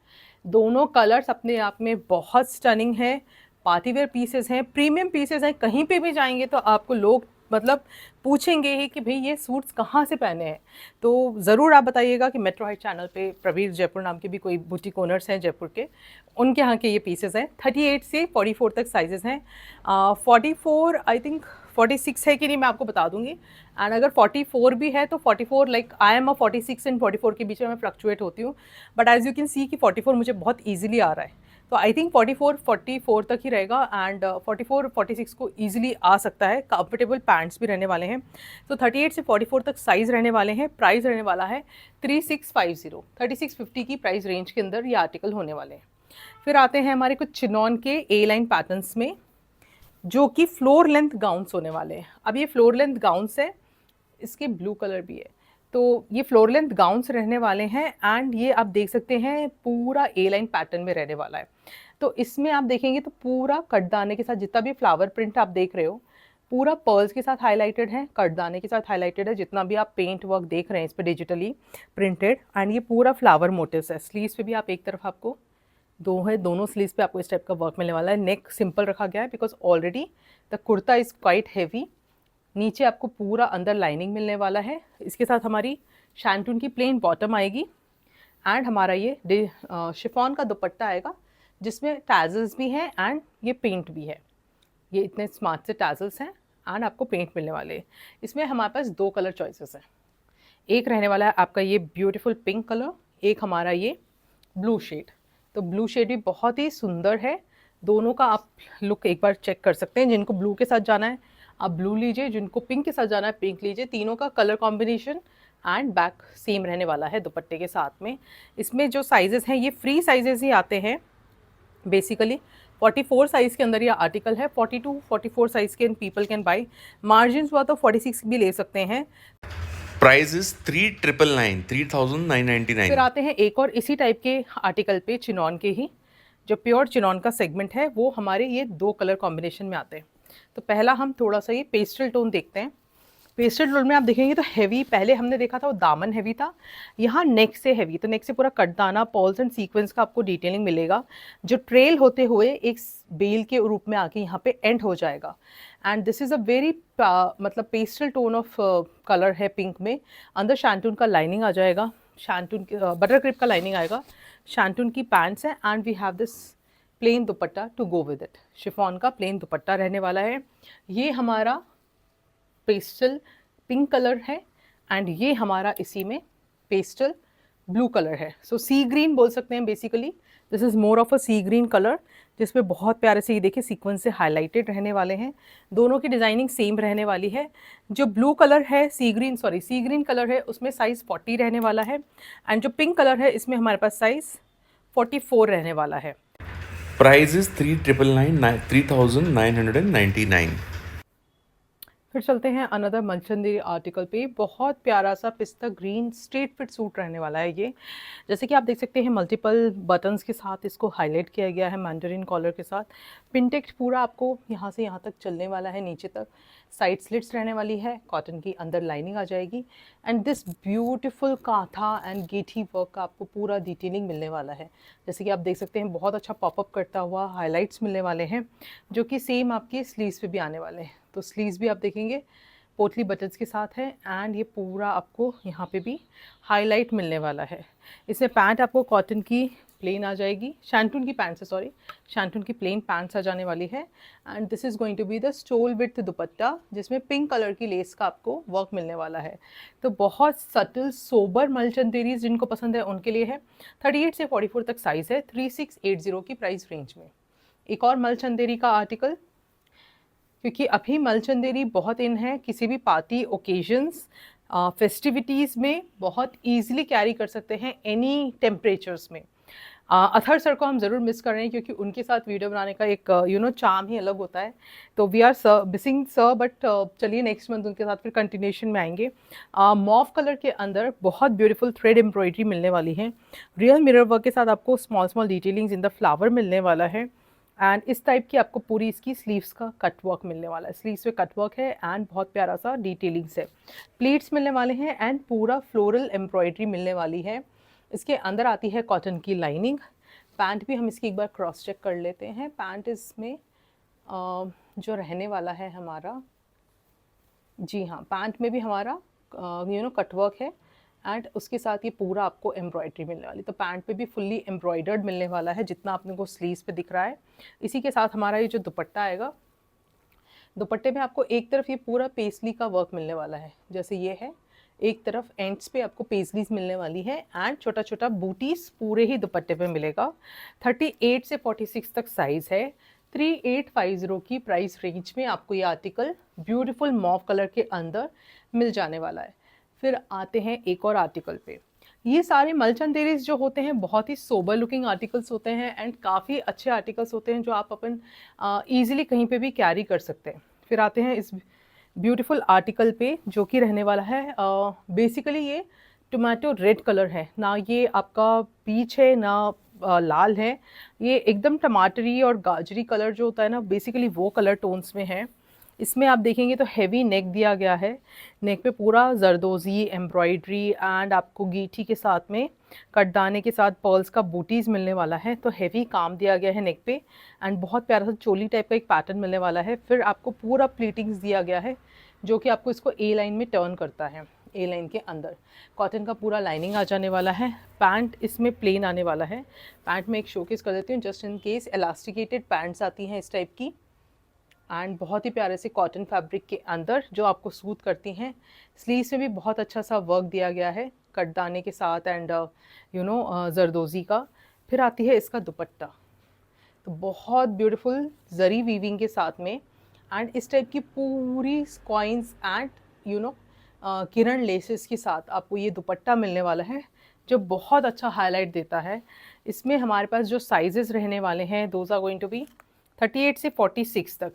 दोनों कलर्स अपने आप में बहुत स्टनिंग है, पार्टीवेयर पीसेस हैं, प्रीमियम पीसेस हैं। कहीं पे भी जाएंगे तो आपको लोग मतलब पूछेंगे ही कि भाई ये सूट्स कहाँ से पहने हैं। तो ज़रूर आप बताइएगा कि मेट्रो हाइट चैनल पे प्रवीर जयपुर नाम के भी कोई बुटीक ओनर्स हैं जयपुर के, उनके यहाँ के ये पीसेस हैं। 38 से 44 तक साइजेस हैं। 44 आई थिंक 46 है कि नहीं मैं आपको बता दूंगी। एंड अगर 44 भी है तो 44 like I am a 46 and 44 के बीच में मैं फ्लक्चुएट होती हूँ। But as you can see कि 44 मुझे बहुत ईजिली आ रहा है। तो आई थिंक 44 तक ही रहेगा एंड 46 को ईजिली आ सकता है। कंफर्टेबल पैंट्स भी रहने वाले हैं। तो 38 से 44 तक साइज़ रहने वाले हैं। प्राइस रहने वाला है 3650, 3650 की प्राइस रेंज के अंदर ये आर्टिकल होने वाले हैं। फिर आते हैं हमारे कुछ चिनॉन के ए लाइन पैटर्न्स में, जो कि फ्लोर लेंथ गाउन्स होने वाले हैं। अब ये फ्लोर लेंथ गाउन्स है, इसके ब्लू कलर भी है। तो ये फ्लोर लेंथ गाउन्स रहने वाले हैं एंड ये आप देख सकते हैं पूरा ए लाइन पैटर्न में रहने वाला है। तो इसमें आप देखेंगे तो पूरा कटदाने के साथ जितना भी फ्लावर प्रिंट आप देख रहे हो पूरा पर्ल्स के साथ हाईलाइटेड है, कटदाने के साथ हाईलाइटेड है। जितना भी आप पेंट वर्क देख रहे हैं इस पर डिजिटली प्रिंटेड, एंड ये पूरा फ्लावर मोटिव्स है। स्लीव्स पे भी आप एक तरफ आपको दोनों स्लीव्स पे आपको इस टाइप का वर्क मिलने वाला है। नेक सिंपल रखा गया है because already the kurta is quite heavy. नीचे आपको पूरा अंदर लाइनिंग मिलने वाला है। इसके साथ हमारी शैंटून की प्लेन बॉटम आएगी एंड हमारा ये शिफॉन का दुपट्टा आएगा जिसमें टैजल्स भी हैं एंड ये पेंट भी है। ये इतने स्मार्ट से टैजल्स हैं एंड आपको पेंट मिलने वाले हैं। इसमें हमारे पास 2 कलर चॉइसेस हैं। एक रहने वाला है आपका ये ब्यूटीफुल पिंक कलर, एक हमारा ये ब्लू शेड। तो ब्लू शेड भी बहुत ही सुंदर है। दोनों का आप लुक एक बार चेक कर सकते हैं। जिनको ब्लू के साथ जाना है आप ब्लू लीजिए, जिनको पिंक के साथ जाना है पिंक लीजिए। तीनों का colour combination and back same रहने वाला है दुपट्टे के साथ में। इसमें जो साइजेस हैं ये फ्री साइजेस ही आते हैं बेसिकली। 44 साइज़ के अंदर ये आर्टिकल है। 42, 44 साइज़ के पीपल कैन बाई। मार्जिन हुआ तो 46 भी ले सकते हैं। Price is 3999, 3999। फिर आते हैं एक और इसी टाइप के आर्टिकल पे, चिनॉन के ही, जो प्योर चिनॉन का सेगमेंट है वो हमारे ये 2 कलर कॉम्बिनेशन में आते हैं। तो पहला हम थोड़ा सा ये पेस्टल टोन देखते हैं। पेस्टल टोन में आप देखेंगे तो हैवी, पहले हमने देखा था वो दामन हैवी था, यहाँ नेक से हैवी। तो नेक से पूरा कटदाना, पॉल्स एंड सीक्वेंस का आपको डिटेलिंग मिलेगा जो ट्रेल होते हुए एक बेल के रूप में आके यहाँ पे एंड हो जाएगा। And this is a very मतलब पेस्टल टोन ऑफ कलर है पिंक में। अंदर शैंटून का लाइनिंग आ जाएगा, शैंटून बटर क्रिप का लाइनिंग आएगा। शैंटून की पैंट्स है and we have this plain dupatta to go with it. Chiffon का प्लेन दुपट्टा रहने वाला है। ये हमारा पेस्टल पिंक कलर है एंड ये हमारा इसी में पेस्टल ब्लू कलर है। सो सी ग्रीन बोल सकते हैं basically. This is more of a sea green colour जिसमें बहुत प्यारे से ये देखिए सीक्वेंस से हाईलाइटेड रहने वाले हैं। दोनों की डिज़ाइनिंग सेम रहने वाली है। जो ब्लू कलर है सी ग्रीन कलर है उसमें साइज़ 40 रहने वाला है एंड जो पिंक कलर है इसमें हमारे पास साइज़ 44 रहने वाला है। प्राइस इज 3999 फिर चलते हैं अनदर मनचंदेरी आर्टिकल पे। बहुत प्यारा सा पिस्ता ग्रीन स्ट्रेट फिट सूट रहने वाला है ये। जैसे कि आप देख सकते हैं मल्टीपल बटन्स के साथ इसको हाईलाइट किया गया है, मैंडरिन कॉलर के साथ। पिनटेक्ट पूरा आपको यहाँ से यहाँ तक चलने वाला है, नीचे तक साइड स्लिट्स रहने वाली है, कॉटन की अंदर लाइनिंग आ जाएगी। And this beautiful kantha and गेठी वर्क का आपको पूरा डिटेलिंग मिलने वाला है। जैसे कि आप देख सकते हैं बहुत अच्छा पॉपअप करता हुआ हाईलाइट्स मिलने वाले हैं, जो कि सेम आपके स्लीव्स पे भी आने वाले हैं। तो स्लीव्स भी आप देखेंगे पोटली बटन्स के साथ है, एंड ये पूरा आपको यहाँ पे भी हाईलाइट मिलने वाला है। इसमें पैंट आपको कॉटन की प्लेन आ जाएगी, शैंटून की पैंट से, सॉरी शैंटून की प्लेन पैंट्स आ जाने वाली है। And this is going to be the stole with dupatta, जिसमें पिंक कलर की लेस का आपको वर्क मिलने वाला है। तो बहुत सटल सोबर मलचंदेरीज जिनको पसंद है उनके लिए है। 38 से 44 तक साइज़ है, 3680 की प्राइस रेंज में। एक और मलचंदेरी का आर्टिकल, क्योंकि अभी मलचंदेरी बहुत इन है, किसी भी पार्टी ओकेजन्स फेस्टिविटीज़ में बहुत ईजिली कैरी कर सकते हैं एनी टेम्परेचर्स में। अथर सर को हम ज़रूर मिस कर रहे हैं, क्योंकि उनके साथ वीडियो बनाने का एक चार्म ही अलग होता है। तो we are missing sir, but चलिए नेक्स्ट मंथ उनके साथ फिर कंटिन्यूशन में आएंगे। मॉव कलर के अंदर बहुत ब्यूटीफुल थ्रेड एम्ब्रॉयडरी मिलने वाली है, रियल मिरर वर्क के साथ आपको small small detailings in the flower मिलने वाला है। एंड इस टाइप की आपको पूरी इसकी स्लीव्स का कट वर्क मिलने वाला है, स्लीव्स पे कट वर्क है एंड बहुत प्यारा सा डिटेलिंग्स है। प्लीट्स मिलने वाले हैं एंड पूरा फ्लोरल एम्ब्रॉयडरी मिलने वाली है। इसके अंदर आती है कॉटन की लाइनिंग। पैंट भी हम इसकी एक बार क्रॉस चेक कर लेते हैं। पैंट इसमें जो रहने वाला है हमारा, जी हाँ, पैंट में भी हमारा कटवर्क है एंड उसके साथ ये पूरा आपको एम्ब्रॉयडरी मिलने वाली। तो पैंट पे भी फुल्ली एम्ब्रॉयडर्ड मिलने वाला है, जितना अपने को स्लीव्स पे दिख रहा है। इसी के साथ हमारा ये जो दुपट्टा आएगा, दुपट्टे में आपको एक तरफ ये पूरा पेस्ली का वर्क मिलने वाला है, जैसे ये है, एक तरफ एंड्स पे आपको पेस्लीज मिलने वाली है एंड छोटा छोटा बूटीज पूरे ही दुपट्टे पे मिलेगा। 38 से 46 तक साइज़ है, 3850 की प्राइस रेंज में आपको ये आर्टिकल ब्यूटीफुल मॉव कलर के अंदर मिल जाने वाला है। फिर आते हैं एक और आर्टिकल पे। ये सारे मलचंदेरीज जो होते हैं बहुत ही सोबर लुकिंग आर्टिकल्स होते हैं एंड काफ़ी अच्छे आर्टिकल्स होते हैं, जो आप अपन ईजिली कहीं पे भी कैरी कर सकते हैं। फिर आते हैं इस ब्यूटीफुल आर्टिकल पे, जो कि रहने वाला है बेसिकली ये टोमेटो रेड कलर है, ना ये आपका पीच है ना लाल है, ये एकदम टमाटरी और गाजरी कलर जो होता है ना, बेसिकली वो कलर टोन्स में है। इसमें आप देखेंगे तो हैवी नेक दिया गया है, नेक पे पूरा जरदोजी एम्ब्रॉयडरी एंड आपको गीठी के साथ में कटदाने के साथ पर्ल्स का बूटीज़ मिलने वाला है। तो हैवी काम दिया गया है नेक पे एंड बहुत प्यारा सा चोली टाइप का एक पैटर्न मिलने वाला है। फिर आपको पूरा प्लीटिंग्स दिया गया है, जो कि आपको इसको ए लाइन में टर्न करता है। ए लाइन के अंदर कॉटन का पूरा लाइनिंग आ जाने वाला है। पैंट इसमें प्लेन आने वाला है। पैंट में एक शोकेस कर देती हूँ जस्ट इन केस, एलास्टिकेटेड पैंट्स आती हैं इस टाइप की एंड बहुत ही प्यारे से कॉटन फैब्रिक के अंदर जो आपको सूट करती हैं। स्लीव्स में भी बहुत अच्छा सा वर्क दिया गया है कटदाने के साथ एंड जरदोजी का। फिर आती है इसका दुपट्टा, तो बहुत ब्यूटीफुल जरी वीविंग के साथ में एंड इस टाइप की पूरी कॉइन्स एंड किरण लेसेस के साथ आपको ये दुपट्टा मिलने वाला है, जो बहुत अच्छा हाईलाइट देता है। इसमें हमारे पास जो साइजेस रहने वाले हैं, those are going to be 38 से 46 तक,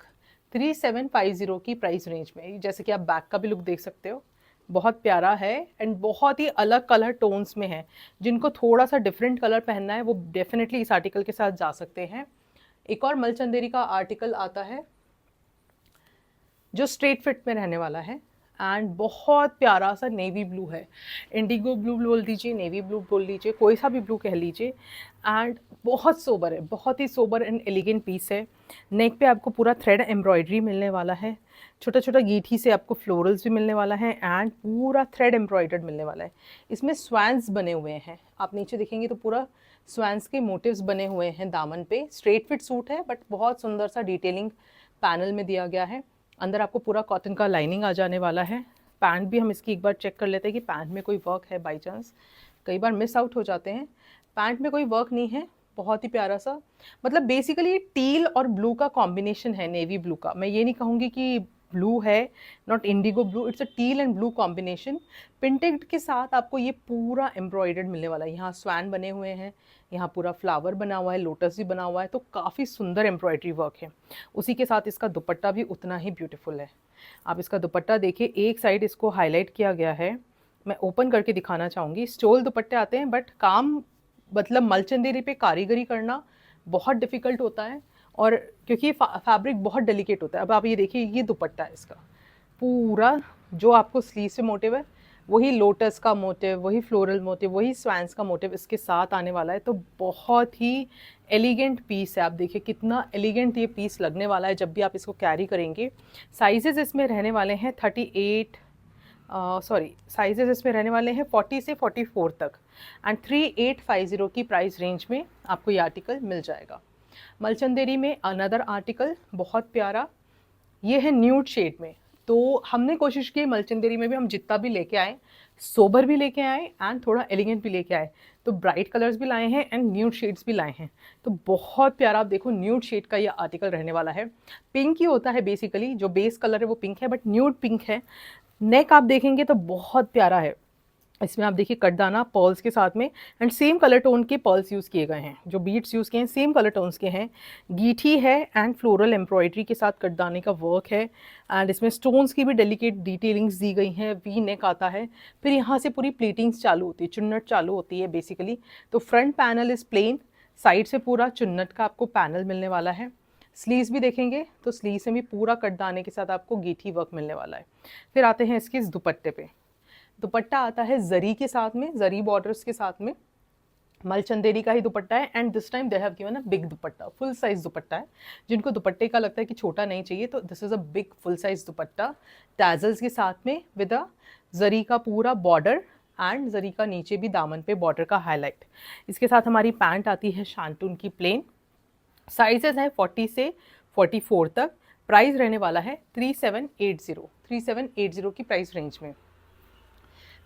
3750 की प्राइस रेंज में। जैसे कि आप बैक का भी लुक देख सकते हो, बहुत प्यारा है एंड बहुत ही अलग कलर टोन्स में है। जिनको थोड़ा सा डिफरेंट कलर पहनना है वो डेफिनेटली इस आर्टिकल के साथ जा सकते हैं। एक और मलचंदेरी का आर्टिकल आता है जो स्ट्रेट फिट में रहने वाला है एंड बहुत प्यारा सा नेवी ब्लू है, इंडिगो ब्लू बोल दीजिए, नेवी ब्लू बोल लीजिए, कोई सा भी ब्लू कह लीजिए एंड बहुत सोबर है, बहुत ही सोबर एंड एलिगेंट पीस है। नेक पे आपको पूरा थ्रेड एम्ब्रॉयडरी मिलने वाला है, छोटा छोटा गीठी से आपको फ्लोरल्स भी मिलने वाला है एंड पूरा थ्रेड एम्ब्रॉयडर्ड मिलने वाला है। इसमें स्वैंस बने हुए हैं, आप नीचे देखेंगे तो पूरा स्वैंस के मोटिव्स बने हुए हैं दामन पे। स्ट्रेट फिट सूट है बट बहुत सुंदर सा डिटेलिंग पैनल में दिया गया है। अंदर आपको पूरा कॉटन का लाइनिंग आ जाने वाला है। पैंट भी हम इसकी एक बार चेक कर लेते हैं कि पैंट में कोई वर्क है, बाई चांस कई बार मिस आउट हो जाते हैं। पैंट में कोई वर्क नहीं है, बहुत ही प्यारा सा, मतलब बेसिकली टील और ब्लू का कॉम्बिनेशन है, नेवी ब्लू का। मैं ये नहीं कहूँगी कि ब्लू है, not indigo blue, it's a teal and blue combination. Printed के साथ आपको ये पूरा एम्ब्रॉयडर्ड मिलने वाला है। यहाँ स्वैन बने हुए हैं, यहाँ पूरा फ्लावर बना हुआ है, लोटस भी बना हुआ है, तो काफ़ी सुंदर एम्ब्रॉयडरी वर्क है। उसी के साथ इसका दुपट्टा भी उतना ही ब्यूटीफुल है। आप इसका दुपट्टा देखिए, एक साइड इसको हाईलाइट किया गया है, मैं ओपन करके दिखाना चाहूँगी। स्टोल दुपट्टे आते हैं, बट काम मतलब मलचंदेरी पे कारीगरी करना बहुत डिफ़िकल्ट होता है, और क्योंकि फैब्रिक बहुत डेलिकेट होता है। अब आप ये देखिए, ये दुपट्टा है इसका पूरा, जो आपको स्लीव से मोटिव है वही लोटस का मोटिव, वही फ्लोरल मोटिव, वही स्वैंस का मोटिव इसके साथ आने वाला है। तो बहुत ही एलिगेंट पीस है। आप देखिए कितना एलिगेंट ये पीस लगने वाला है जब भी आप इसको कैरी करेंगे। साइजेस इसमें रहने वाले हैं 40 से 44 तक, एंड 3850 की प्राइस रेंज में आपको ये आर्टिकल मिल जाएगा। मलचंदेरी में अनदर आर्टिकल बहुत प्यारा, ये है न्यूड शेड में। तो हमने कोशिश की मलचंदेरी में भी हम जितना भी लेके आए, सोबर भी लेके आए एंड थोड़ा एलिगेंट भी लेके आए। तो ब्राइट कलर्स भी लाए हैं एंड न्यूड शेड्स भी लाए हैं। तो बहुत प्यारा, आप देखो न्यूड शेड का ये आर्टिकल रहने वाला है। पिंक ही होता है बेसिकली, जो बेस कलर है वो पिंक है, बट न्यूड पिंक है। नेक आप देखेंगे तो बहुत प्यारा है। इसमें आप देखिए कटदाना पर्ल्स के साथ में, एंड सेम कलर टोन के पर्ल्स यूज़ किए गए हैं, जो बीड्स यूज़ किए हैं सेम कलर टोन्स के हैं। गीठी है एंड फ्लोरल एम्ब्रॉयडरी के साथ कटदाने का वर्क है, एंड इसमें स्टोन्स की भी डेलिकेट डिटेलिंग्स दी गई हैं। वी नेक आता है, फिर यहाँ से पूरी प्लीटिंग्स चालू होती है, चुन्नट चालू होती है बेसिकली। तो front panel is plain, side से पूरा चुन्नट का आपको पैनल मिलने वाला है। स्लीव्स भी देखेंगे तो स्लीव्स में भी पूरा कटदाने के साथ आपको गीठी वर्क मिलने वाला है। फिर आते हैं इसके इस दुपट्टे पे। दुपट्टा आता है जरी के साथ में, जरी बॉर्डर्स के साथ में। मलचंदेरी का ही दुपट्टा है, and this time they have given a big dupatta, full size दुपट्टा है। जिनको दुपट्टे का लगता है कि छोटा नहीं चाहिए, तो this is a big full size dupatta, tassels के साथ में, विद अ जरी का पूरा बॉर्डर, एंड जरी का नीचे भी दामन पे बॉर्डर का हाईलाइट। इसके साथ हमारी पैंट आती है शांतून की प्लेन। साइजेस है 40 से 44 तक। प्राइस रहने वाला है 3780 की प्राइस रेंज में।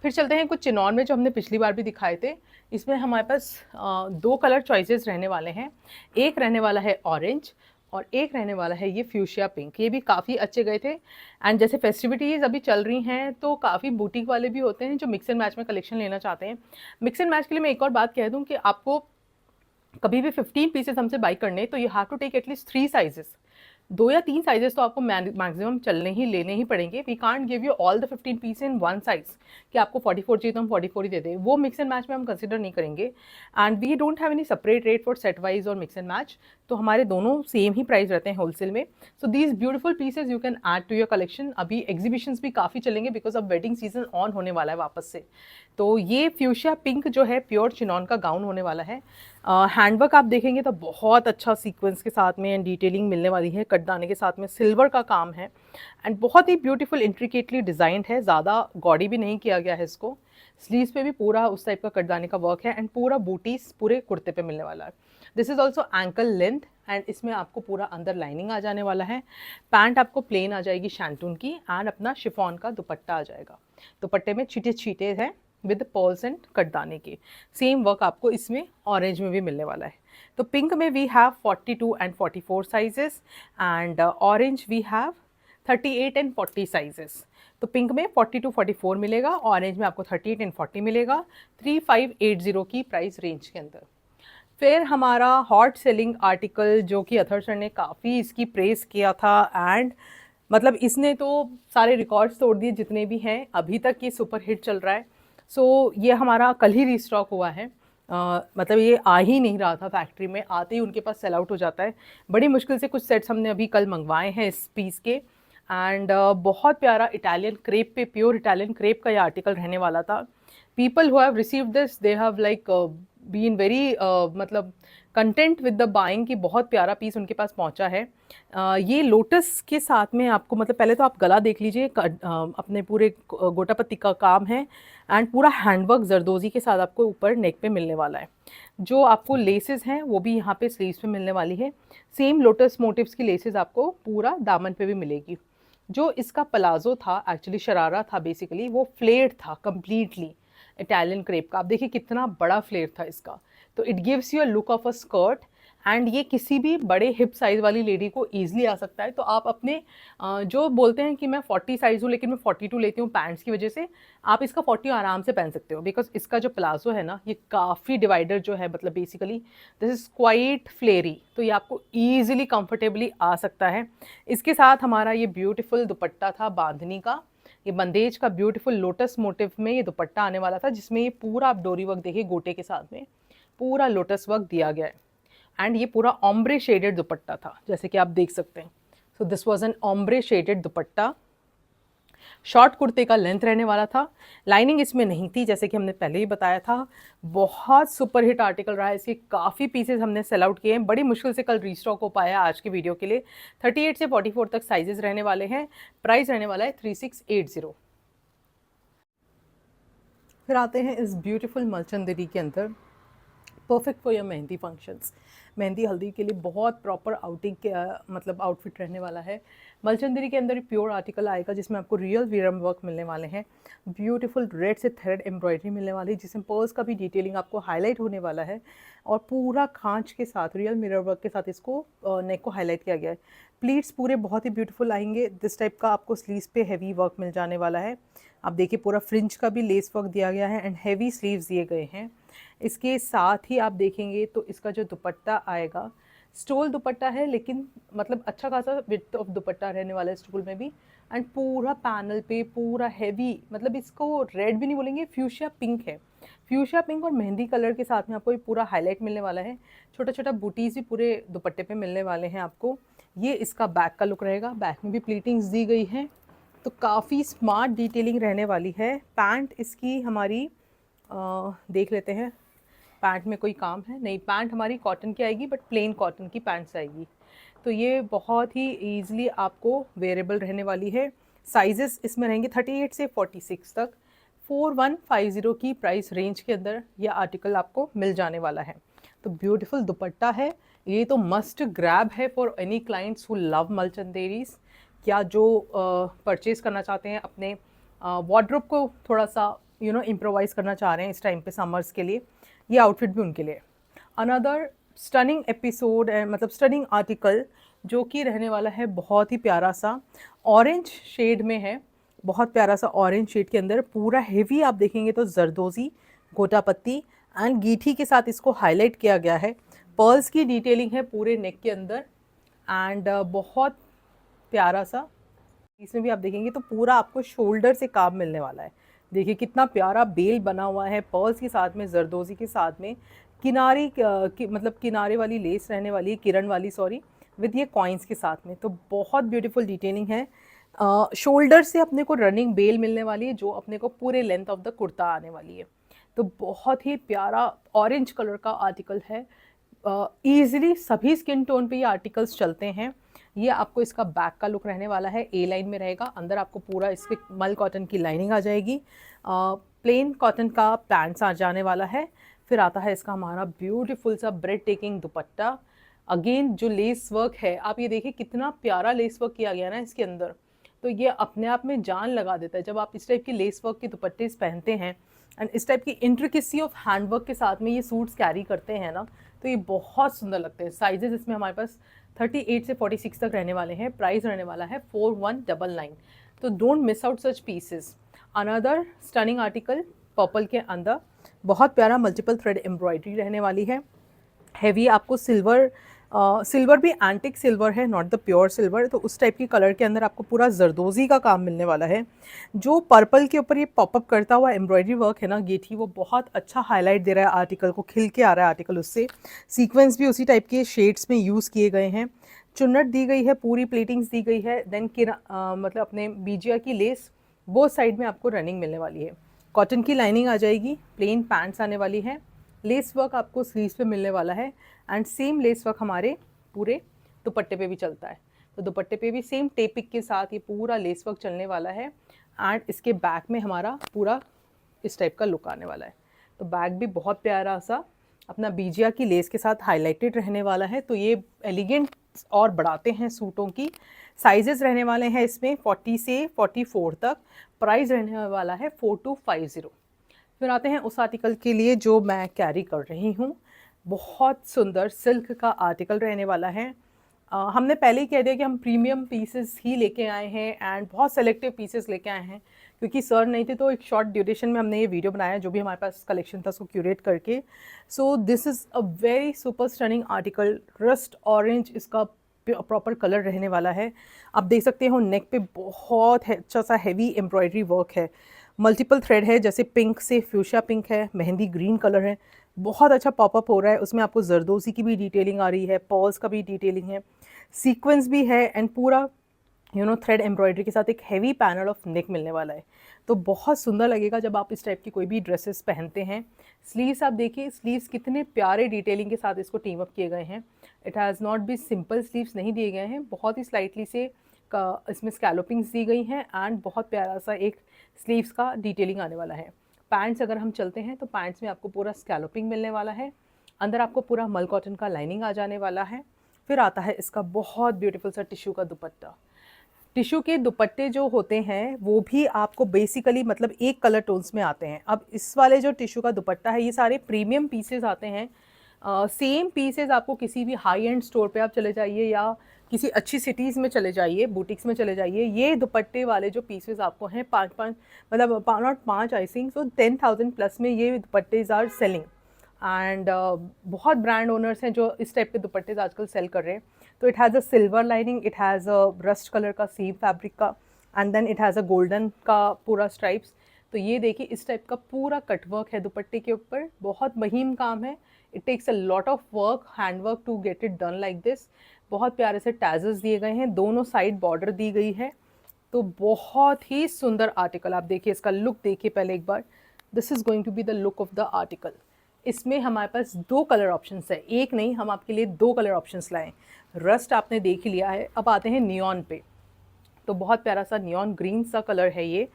फिर चलते हैं कुछ चिनॉन में, जो हमने पिछली बार भी दिखाए थे। इसमें हमारे पास दो कलर चॉइसेस रहने वाले हैं। एक रहने वाला है ऑरेंज, और एक रहने वाला है ये फ्यूशिया पिंक। ये भी काफ़ी अच्छे गए थे, एंड जैसे फेस्टिविटीज़ अभी चल रही हैं तो काफ़ी बुटीक वाले भी होते हैं जो मिक्स एंड मैच में कलेक्शन लेना चाहते हैं। मिक्स एंड मैच के लिए मैं एक और बात कह दूं कि आपको कभी भी 15 पीसेस हमसे बाई करने, तो you have to take at least 3 sizes. 2 या 3 साइजेस तो आपको मैक्सिमम लेने ही पड़ेंगे। We can't give you all the 15 piece in one size, कि आपको 44 चाहिए तो हम 44 ही दे दें। वो मिक्स एंड मैच में हम कंसिडर नहीं करेंगे, and we don't have any separate rate for set wise और मिक्स एंड मैच। तो हमारे दोनों सेम ही प्राइस रहते हैं होलसेल में। So these beautiful pieces you can add to your collection. अभी एग्जीबिशंस भी काफ़ी चलेंगे, बिकॉज अब वेडिंग सीजन ऑन होने वाला है वापस से। तो ये फ्यूशिया पिंक जो है प्योर चिनॉन का गाउन होने वाला है। हैंडवर्क आप देखेंगे तो बहुत अच्छा सीक्वेंस के साथ में एंड डिटेलिंग मिलने वाली है। कटदाने के साथ में सिल्वर का काम है, एंड बहुत ही ब्यूटीफुल इंट्रिकेटली डिज़ाइंड है। ज़्यादा गॉडी भी नहीं किया गया है इसको। स्लीव्स पे भी पूरा उस टाइप का कटदाने का वर्क है, एंड पूरा बूटीज पूरे कुर्ते पे मिलने वाला है। This is also ankle length, and इसमें आपको पूरा अंदर लाइनिंग आ जाने वाला है। पैंट आपको प्लेन आ जाएगी शैंटून की, एंड अपना शिफॉन का दुपट्टा आ जाएगा। दुपट्टे में छीटे छीटे हैं विद पर्ल्स एंड कटदाने के। सेम वर्क आपको इसमें ऑरेंज में भी मिलने वाला है। तो पिंक में we have 42 and 44 sizes, and orange we have 38 and 40 sizes. तो पिंक में 42 44 मिलेगा, ऑरेंज में आपको 38 एंड 40 मिलेगा, 3580 की प्राइस रेंज के अंदर। फिर हमारा हॉट सेलिंग आर्टिकल, जो कि अथर सर ने काफ़ी इसकी प्रेस किया था, एंड मतलब इसने तो सारे रिकॉर्ड्स तोड़ दिए जितने भी हैं। अभी तक ये सुपर हिट चल रहा है। सो ये हमारा कल ही रीस्टॉक हुआ है। मतलब ये आ ही नहीं रहा था फैक्ट्री में, आते ही उनके पास सेल आउट हो जाता है। बड़ी मुश्किल से कुछ सेट्स हमने अभी कल मंगवाए हैं इस पीस के, एंड बहुत प्यारा इटालियन क्रेप पे, प्योर इटालियन क्रेप का ये आर्टिकल रहने वाला था। People who have received this, they have like been very मतलब कंटेंट विद द बाइंग, की बहुत प्यारा पीस उनके पास पहुंचा है। ये लोटस के साथ में आपको, मतलब पहले तो आप गला देख लीजिए, अपने पूरे गोटापत्ती का काम है, एंड पूरा हैंडवर्क जरदोजी के साथ आपको ऊपर नेक पे मिलने वाला है। जो आपको लेसेस हैं वो भी यहाँ पे स्लीव्स पे मिलने वाली है। सेम लोटस मोटिव्स की लेसेस आपको पूरा दामन पे भी मिलेगी। जो इसका पलाजो था, एक्चुअली शरारा था बेसिकली, वो फ्लेयर्ड था कम्प्लीटली इटालियन क्रेप का। आप देखिए कितना बड़ा फ्लेयर था इसका। तो it gives you a look of a skirt, and ये किसी भी बड़े हिप साइज़ वाली लेडी को ईजिली आ सकता है। तो आप अपने जो बोलते हैं कि मैं 40 साइज़ हूँ लेकिन मैं 42 लेती हूँ पैंट्स की वजह से, आप इसका 40 आराम से पहन सकते हो, बिकॉज इसका जो प्लाजो है ना, ये काफ़ी डिवाइडर जो है, मतलब बेसिकली दिस इज़ क्वाइट फ्लेरी, तो ये आपको ईजिली कंफर्टेबली आ सकता है। इसके साथ हमारा ये ब्यूटीफुल दुपट्टा था बांधनी का, ये बंदेज का ब्यूटीफुल लोटस मोटिव में ये दुपट्टा आने वाला था, जिसमें ये पूरा आप डोरी वर्क देखिए, गोटे के साथ में पूरा लोटस वर्क दिया गया है। एंड ये पूरा ऑम्ब्रे शेडेड दुपट्टा था, जैसे कि आप देख सकते हैं। So this was an ombre shaded dupatta. Short कुर्ते का लेंथ रहने वाला था, लाइनिंग इसमें नहीं थी, जैसे कि हमने पहले ही बताया था। बहुत सुपर हिट आर्टिकल रहा है, इसके काफ़ी पीसेस हमने सेल आउट किए हैं, बड़ी मुश्किल से कल रीस्टॉक हो पाया आज की वीडियो के लिए। 38 से 44 तक साइजेस रहने वाले हैं, प्राइस रहने वाला है 3680। फिर आते हैं इस ब्यूटीफुल मलचंदरी के अंदर, perfect for your mehndi functions. Mehndi haldi के लिए बहुत प्रॉपर आउटिंग के मतलब आउटफिट रहने वाला है। मलचंदरी के अंदर प्योर आर्टिकल आएगा, जिसमें आपको रियल वीरम वर्क मिलने वाले हैं, ब्यूटीफुल रेड से थ्रेड एम्ब्रॉयडरी मिलने वाली है, जिसमें पर्ल्स का भी डिटेलिंग आपको हाईलाइट होने वाला है, और पूरा खांच के साथ रियल मिरर वर्क के साथ इसको नेक को हाईलाइट किया गया है। प्लीट्स पूरे बहुत ही ब्यूटीफुल आएंगे, दिस टाइप का आपको स्लीव्स पे हैवी वर्क मिल जाने वाला है। आप देखिए पूरा फ्रिंज का भी लेस वर्क दिया गया है एंड हैवी स्लीव्स दिए गए हैं। इसके साथ ही आप देखेंगे तो इसका जो दुपट्टा आएगा, स्टोल दुपट्टा है, लेकिन मतलब अच्छा खासा विड्थ ऑफ दुपट्टा रहने वाला है स्टोल में भी। एंड पूरा पैनल पे पूरा हैवी, मतलब इसको रेड भी नहीं बोलेंगे, फ्यूशिया पिंक है, फ्यूशिया पिंक और मेहंदी कलर के साथ में आपको ये पूरा हाईलाइट मिलने वाला है। छोटा छोटा बूटीज़ भी पूरे दुपट्टे पे मिलने वाले हैं आपको। ये इसका बैक का लुक रहेगा, बैक में भी प्लीटिंग्स दी गई हैं, तो काफ़ी स्मार्ट डिटेलिंग रहने वाली है। पैंट इसकी हमारी देख लेते हैं, पैंट में कोई काम है नहीं, पैंट हमारी कॉटन की आएगी, बट प्लेन कॉटन की पैंट्स आएगी। तो ये बहुत ही ईजिली आपको वेरेबल रहने वाली है। साइजेस इसमें रहेंगे 38 से 46 तक। 4150 की प्राइस रेंज के अंदर ये आर्टिकल आपको मिल जाने वाला है। तो ब्यूटीफुल दुपट्टा है, ये तो मस्ट ग्रैब है for any clients who love Malchanderis, या जो परचेज़ करना चाहते हैं, अपने वार्डरोब को थोड़ा सा इम्प्रोवाइज़ करना चाह रहे हैं इस टाइम पे समर्स के लिए, ये आउटफिट भी उनके लिए। अनदर स्टनिंग एपिसोड मतलब स्टनिंग आर्टिकल जो कि रहने वाला है बहुत ही प्यारा सा ऑरेंज शेड में है, बहुत प्यारा सा ऑरेंज शेड के अंदर पूरा हेवी आप देखेंगे तो जरदोजी, गोटा पत्ती एंड गीठी के साथ इसको हाईलाइट किया गया है। पर्ल्स की डिटेलिंग है पूरे नेक के अंदर एंड बहुत प्यारा सा, इसमें भी आप देखेंगे तो पूरा आपको शोल्डर से काम मिलने वाला है। देखिए कितना प्यारा बेल बना हुआ है, पर्ल्स के साथ में, जरदोजी के साथ में, किनारी मतलब किनारे वाली लेस रहने वाली है, किरण वाली सॉरी, विद ये कॉइन्स के साथ में, तो बहुत ब्यूटीफुल डिटेलिंग है। शोल्डर से अपने को रनिंग बेल मिलने वाली है, जो अपने को पूरे लेंथ ऑफ द कुर्ता आने वाली है। तो बहुत ही प्यारा ऑरेंज कलर का आर्टिकल है, ईजिली सभी स्किन टोन पे ये आर्टिकल्स चलते हैं। ये आपको इसका बैक का लुक रहने वाला है, ए लाइन में रहेगा, अंदर आपको पूरा इसके मल कॉटन की लाइनिंग आ जाएगी, प्लेन कॉटन का पैंट्स आ जाने वाला है। फिर आता है इसका हमारा ब्यूटीफुल सा ब्रेड टेकिंग दुपट्टा। अगेन जो लेस वर्क है, आप ये देखिए कितना प्यारा लेस वर्क किया गया ना इसके अंदर, तो ये अपने आप में जान लगा देता है जब आप इस टाइप की लेस वर्क के दुपट्टे पहनते हैं एंड इस टाइप की इंट्रिकेसी ऑफ हैंडवर्क के साथ में ये सूट्स कैरी करते हैं ना, तो ये बहुत सुंदर लगते हैं। साइजेस इसमें हमारे पास 38 से 46 तक रहने वाले हैं, प्राइस रहने वाला है 4199। तो don't miss out such pieces. Another stunning article purple के अंदर बहुत प्यारा मल्टीपल थ्रेड एम्ब्रॉयडरी रहने वाली है, हैवी आपको सिल्वर भी एंटिक सिल्वर है, नॉट द प्योर सिल्वर, तो उस टाइप की कलर के अंदर आपको पूरा जरदोजी का काम मिलने वाला है। जो पर्पल के ऊपर ये पॉपअप करता हुआ एम्ब्रॉयडरी वर्क है ना गेठी, वो बहुत अच्छा हाईलाइट दे रहा है आर्टिकल को, खिल के आ रहा है आर्टिकल उससे। सीक्वेंस भी उसी टाइप के शेड्स में यूज़ किए गए हैं, चुन्नट दी गई है, पूरी प्लेटिंग्स दी गई है, देन मतलब अपने बीजिया की लेस वो साइड में आपको रनिंग मिलने वाली है, कॉटन की लाइनिंग आ जाएगी, प्लेन पैंट्स आने वाली है, लेस वर्क आपको स्लीव्स पे मिलने वाला है एंड सेम लेस वर्क हमारे पूरे दुपट्टे पे भी चलता है। तो दुपट्टे पे भी सेम टेपिक के साथ ये पूरा लेस वर्क चलने वाला है एंड इसके बैक में हमारा पूरा इस टाइप का लुक आने वाला है। तो बैक भी बहुत प्यारा सा अपना बीजिया की लेस के साथ हाईलाइटेड रहने वाला है, तो ये एलिगेंट और बढ़ाते हैं सूटों की। साइजेस रहने वाले हैं इसमें 40 से 44 तक, प्राइस रहने वाला है 4250। फिर आते हैं उस आर्टिकल के लिए जो मैं कैरी कर रही हूँ, बहुत सुंदर सिल्क का आर्टिकल रहने वाला है। हमने पहले ही कह दिया कि हम प्रीमियम पीसेस ही लेके आए हैं एंड बहुत सेलेक्टिव पीसेस लेके आए हैं, क्योंकि सर नहीं थे तो एक शॉर्ट ड्यूरेशन में हमने ये वीडियो बनाया, जो भी हमारे पास कलेक्शन था उसको क्यूरेट करके। सो this is a very super stunning article. Rust orange इसका प्रॉपर कलर रहने वाला है। आप देख सकते हो नेक पे बहुत अच्छा सा हैवी एम्ब्रॉयडरी वर्क है, मल्टीपल थ्रेड है, जैसे पिंक से फ्यूशिया पिंक है, मेहंदी ग्रीन कलर है, बहुत अच्छा पॉपअप हो रहा है। उसमें आपको जरदोसी की भी डिटेलिंग आ रही है, पर्ल्स का भी डिटेलिंग है, सीक्वेंस भी है एंड पूरा थ्रेड एम्ब्रॉयडरी के साथ एक हैवी पैनल ऑफ नेक मिलने वाला है। तो बहुत सुंदर लगेगा जब आप इस टाइप की कोई भी ड्रेसेस पहनते हैं। स्लीव्स आप देखिए, स्लीव्स कितने प्यारे डिटेलिंग के साथ इसको टीम अप किए गए हैं। It has not be simple sleeves नहीं दिए गए हैं, बहुत ही स्लाइटली से इसमें स्कैलोपिंग्स दी गई हैं एंड बहुत प्यारा सा एक स्लीव्स का डिटेलिंग आने वाला है। पैंट्स अगर हम चलते हैं तो पैंट्स में आपको पूरा स्कैलोपिंग मिलने वाला है, अंदर आपको पूरा मल कॉटन का लाइनिंग आ जाने वाला है। फिर आता है इसका बहुत ब्यूटीफुल सा टिश्यू का दुपट्टा। टिश्यू के दुपट्टे जो होते हैं वो भी आपको बेसिकली मतलब एक कलर टोन्स में आते हैं। अब इस वाले जो टिश्यू का दुपट्टा है, ये सारे प्रीमियम पीसेस आते हैं। सेम पीसेस आपको किसी भी हाई एंड स्टोर पे आप चले जाइए या किसी अच्छी सिटीज़ में चले जाइए, बुटीक्स में चले जाइए, ये दुपट्टे वाले जो पीसेस आपको हैं 5 मतलब not 5 I think so 10,000 plus में ये दुपट्टेज आर सेलिंग। एंड बहुत ब्रांड ओनर्स हैं जो इस टाइप के दुपट्टे आजकल सेल कर रहे हैं। तो it has a silver lining, it has a rust colour का सेम फैब्रिक का and then it has a golden का पूरा स्ट्राइप्स। तो ये देखिए इस टाइप का पूरा कटवर्क है दुपट्टे के ऊपर, बहुत महीन काम है। It takes a lot of work, hand work to get it done like this. बहुत प्यारे से टैजल्स दिए गए हैं, दोनों साइड बॉर्डर दी गई है। तो बहुत ही सुंदर आर्टिकल। आप देखिए इसका लुक देखिए पहले एक बार। This is going to be the look of the article. इसमें हमारे पास 2 कलर ऑप्शंस है, एक नहीं, हम आपके लिए 2 कलर ऑप्शंस लाए। रस्ट आपने देख लिया है, अब आते हैं नियॉन पे। तो बहुत प्यारा सा नियॉन ग्रीन सा कलर है ये,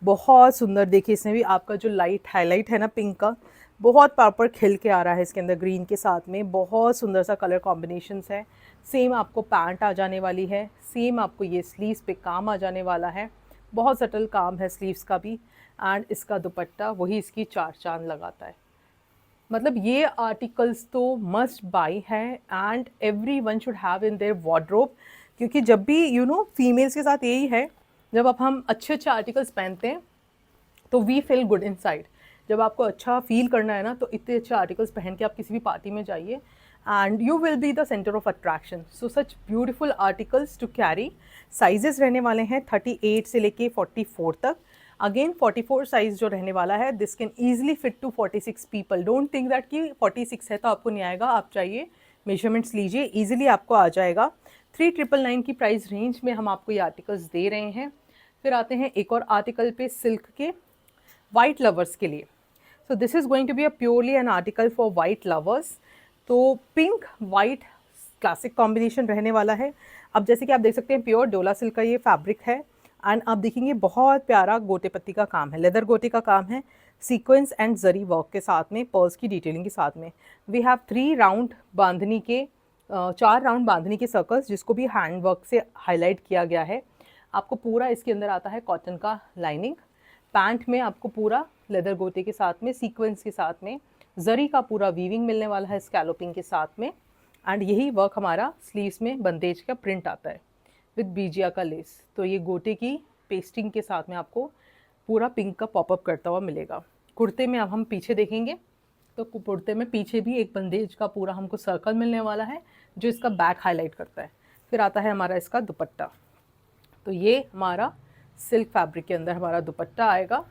बहुत सुंदर। देखिए इसमें भी आपका जो लाइट हाईलाइट है ना पिंक का, बहुत प्रॉपर खिल के आ रहा है इसके अंदर ग्रीन के साथ में। बहुत सुंदर सा कलर कॉम्बिनेशंस है। सेम आपको पैंट आ जाने वाली है, सेम आपको ये स्लीव्स पे काम आ जाने वाला है, बहुत सटल काम है स्लीव्स का भी। एंड इसका दुपट्टा वही इसकी 4 चांद लगाता है। मतलब ये आर्टिकल्स तो मस्ट बाई है and every one should have in their wardrobe, क्योंकि जब भी फीमेल्स के साथ यही है, जब अब हम अच्छे अच्छे आर्टिकल्स पहनते हैं तो वी फील गुड इनसाइड। जब आपको अच्छा फील करना है ना, तो इतने अच्छे आर्टिकल्स पहन के आप किसी भी पार्टी में जाइए and you will be the centre of attraction. So such beautiful articles to carry. Sizes रहने वाले हैं 38 से लेके 44 तक। अगेन 44 साइज जो रहने वाला है, this can easily fit to 46 people. Don't think that कि 46 है तो आपको नहीं आएगा, आप चाहिए मेजरमेंट्स लीजिए, ईजिली आपको आ जाएगा। 3999 की प्राइस रेंज में हम आपको ये आर्टिकल्स दे रहे हैं। फिर आते हैं एक और आर्टिकल पे सिल्क के वाइट लवर्स के लिए। So this is going to be a purely an article for white lovers. तो पिंक वाइट क्लासिक कॉम्बिनेशन रहने वाला है। अब जैसे कि आप देख सकते हैं प्योर डोला सिल्क का ये फैब्रिक है एंड आप देखेंगे बहुत प्यारा गोटे पत्ती का काम है, लेदर गोटे का काम है, सीक्वेंस एंड जरी वर्क के साथ में, पर्ल्स की डिटेलिंग के साथ में। वी हैव 3 राउंड बांधनी के 4 राउंड बांधनी के सर्कल्स, जिसको भी हैंड वर्क से हाईलाइट किया गया है। आपको पूरा इसके अंदर आता है कॉटन का लाइनिंग। पैंट में आपको पूरा लेदर गोटे के साथ में, सीक्वेंस के साथ में, जरी का पूरा वीविंग मिलने वाला है स्कैलोपिंग के साथ में। एंड यही वर्क हमारा स्लीव्स में बंदेज का प्रिंट आता है विद बीजिया का लेस। तो ये गोटे की पेस्टिंग के साथ में आपको पूरा पिंक का पॉपअप करता हुआ मिलेगा। कुर्ते में अब हम पीछे देखेंगे तो कुर्ते में पीछे भी एक बंदेज का पूरा हमको सर्कल मिलने वाला है जो इसका बैक हाईलाइट करता है। फिर आता है हमारा इसका दुपट्टा। तो ये हमारा सिल्क फैब्रिक के अंदर हमारा दुपट्टा आएगा,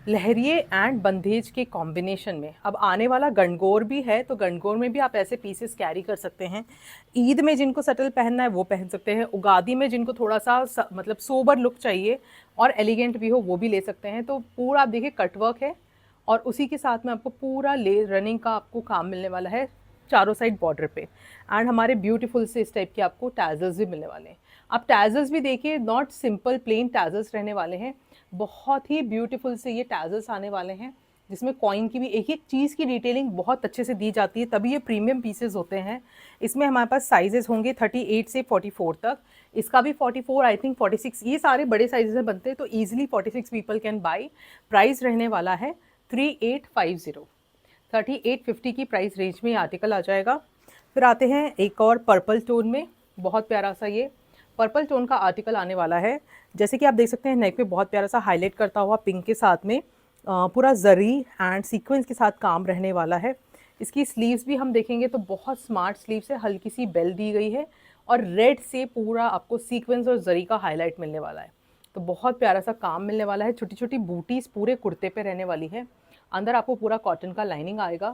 लहरिए एंड बंदेज के कॉम्बिनेशन में। अब आने वाला गणगौर भी है, तो गणगौर में भी आप ऐसे पीसेस कैरी कर सकते हैं। ईद में जिनको सटल पहनना है वो पहन सकते हैं, उगादी में जिनको थोड़ा सा मतलब सोबर लुक चाहिए और एलिगेंट भी हो वो भी ले सकते हैं। तो पूरा आप देखिए कटवर्क है और उसी के साथ में आपको पूरा ले रनिंग का आपको काम मिलने वाला है चारों साइड बॉर्डर पे। एंड हमारे ब्यूटीफुल से इस टाइप के आपको टैजल्स भी मिलने वाले हैं। आप टैजल्स भी देखिए, नॉट सिंपल प्लेन टैजल्स रहने वाले हैं, बहुत ही ब्यूटीफुल से ये टैजल्स आने वाले हैं, जिसमें कॉइन की भी एक एक चीज़ की डिटेलिंग बहुत अच्छे से दी जाती है, तभी ये प्रीमियम पीसेस होते हैं। इसमें हमारे पास साइजेस होंगे 38 से 44 तक। इसका भी 44, आई थिंक 46, ये सारे बड़े साइजेस में बनते हैं, तो easily 46 people can buy. Price रहने वाला है 3850। 3850 की प्राइस रेंज में ये आर्टिकल आ जाएगा। फिर आते हैं एक और पर्पल टोन में, बहुत प्यारा सा ये पर्पल टोन का आर्टिकल आने वाला है। जैसे कि आप देख सकते हैं नेक पे बहुत प्यारा सा हाईलाइट करता हुआ पिंक के साथ में पूरा जरी एंड सीक्वेंस के साथ काम रहने वाला है। इसकी स्लीव्स भी हम देखेंगे तो बहुत स्मार्ट स्लीव्स है, हल्की सी बेल दी गई है और रेड से पूरा आपको सीक्वेंस और जरी का हाईलाइट मिलने वाला है। तो बहुत प्यारा सा काम मिलने वाला है, छोटी छोटी बूटीज पूरे कुर्ते पे रहने वाली है। अंदर आपको पूरा कॉटन का लाइनिंग आएगा,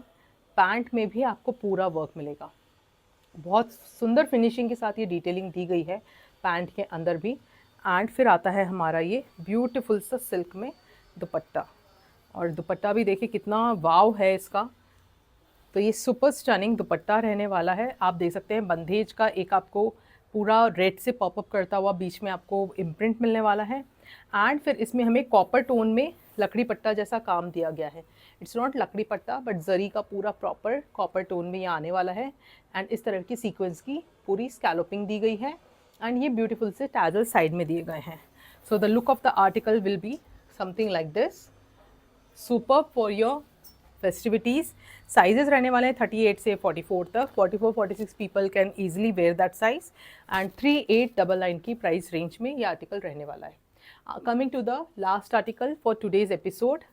पैंट में भी आपको पूरा वर्क मिलेगा। बहुत सुंदर फिनिशिंग के साथ ये डिटेलिंग दी गई है पैंट के अंदर भी। एंड फिर आता है हमारा ये ब्यूटीफुल सा सिल्क में दुपट्टा, और दुपट्टा भी देखिए कितना वाव है इसका। तो ये सुपर स्टनिंग दुपट्टा रहने वाला है। आप देख सकते हैं बंदेज का एक आपको पूरा रेड से पॉपअप करता हुआ बीच में आपको इम्प्रिंट मिलने वाला है। एंड फिर इसमें हमें कॉपर टोन में लकड़ी पट्टा जैसा काम दिया गया है। इट्स नॉट लकड़ी पट्टा बट जरी का पूरा प्रॉपर कॉपर टोन में ये आने वाला है। एंड इस तरह की सीक्वेंस की पूरी स्कैलोपिंग दी गई है एंड ये ब्यूटीफुल से टैजल साइड में दिए गए हैं। So the look of the article will be something like this, super for your festivities. Sizes रहने वाले हैं 38 से 44 तक। 44-46 people can easily wear that size. And 3899 की प्राइस रेंज में ये आर्टिकल रहने वाला है। Coming to the last article for today's episode,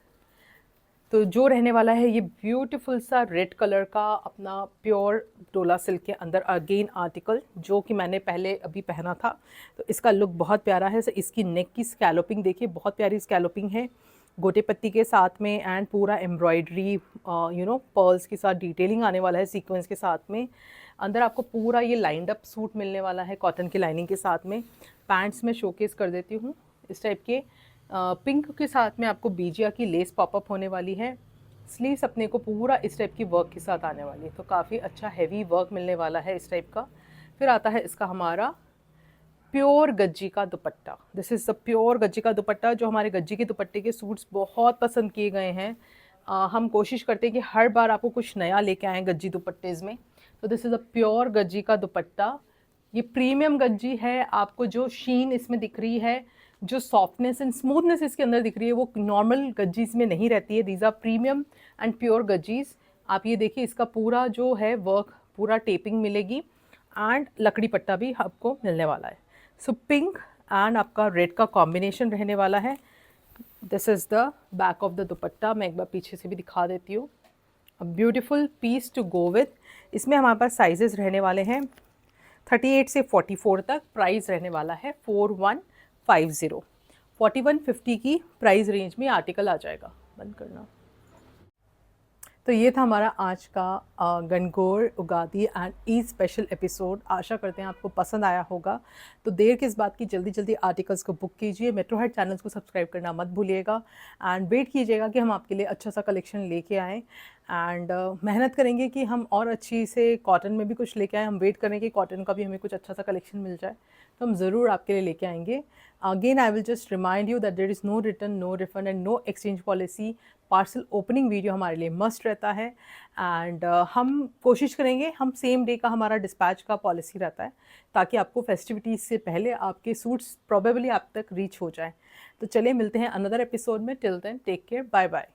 तो जो रहने वाला है ये ब्यूटीफुल सा रेड कलर का अपना प्योर डोला सिल्क के अंदर अगेन आर्टिकल, जो कि मैंने पहले अभी पहना था। तो इसका लुक बहुत प्यारा है। इसकी नेक की स्कैलोपिंग देखिए, बहुत प्यारी स्कैलोपिंग है गोटे पत्ती के साथ में एंड पूरा एम्ब्रॉयडरी पर्ल्स के साथ डिटेलिंग आने वाला है सीक्वेंस के साथ में। अंदर आपको पूरा ये लाइंड अप सूट मिलने वाला है कॉटन की लाइनिंग के साथ में। पैंट्स में शोकेस कर देती हूँ इस टाइप के पिंक के साथ में आपको बीजिया की लेस पॉपअप होने वाली है। स्लीव्स अपने को पूरा इस टाइप की वर्क के साथ आने वाली है, तो काफ़ी अच्छा हैवी वर्क मिलने वाला है इस टाइप का। फिर आता है इसका हमारा प्योर गज्जी का दुपट्टा। This is the pure Gajji का दुपट्टा, जो हमारे गज्जी के दुपट्टे के सूट्स बहुत पसंद किए गए हैं। हम कोशिश करते हैं कि हर बार आपको कुछ नया लेके आएँ गज्जी दुपट्टेज़ में। तो this is the pure Gajji का दुपट्टा। ये प्रीमियम गज्जी है। आपको जो शीन इसमें दिख रही है, जो सॉफ्टनेस एंड स्मूथनेस इसके अंदर दिख रही है, वो नॉर्मल गज्जीज़ में नहीं रहती है। These are premium and pure gajjis. आप ये देखिए, इसका पूरा जो है वर्क पूरा टेपिंग मिलेगी एंड लकड़ी पट्टा भी आपको मिलने वाला है। सो पिंक एंड आपका रेड का कॉम्बिनेशन रहने वाला है। This is the back of the dupatta. मैं एक बार पीछे से भी दिखा देती हूँ। A beautiful piece to go with. इसमें हमारे पास साइजेस रहने वाले हैं 38 से 44 तक। प्राइस रहने वाला है 4150। 4150 की प्राइस रेंज में आर्टिकल आ जाएगा। बंद करना। तो ये था हमारा आज का Gangaur Ugadi and Eid special episode. आशा करते हैं आपको पसंद आया होगा। तो देर किस बात की, जल्दी जल्दी आर्टिकल्स को बुक कीजिए। मेट्रो हाइट चैनल्स को सब्सक्राइब करना मत भूलिएगा एंड वेट कीजिएगा कि हम आपके लिए अच्छा सा कलेक्शन लेके आएँ। एंड मेहनत करेंगे कि हम और अच्छी से कॉटन में भी कुछ लेके आएँ। हम वेट करें कि कॉटन का भी हमें कुछ अच्छा सा कलेक्शन मिल जाए, तो हम ज़रूर आपके लिए लेके आएंगे। Again I will just remind you that there is no return, no refund and no exchange policy. Parcel opening video हमारे लिए मस्ट रहता है। एंड हम कोशिश करेंगे, हम सेम डे का हमारा डिस्पैच का पॉलिसी रहता है, ताकि आपको फेस्टिविटीज़ से पहले आपके सूट्स प्रोबेबली आप तक रीच हो जाए। तो चलिए मिलते हैं अनदर एपिसोड में। Till then take care, bye bye.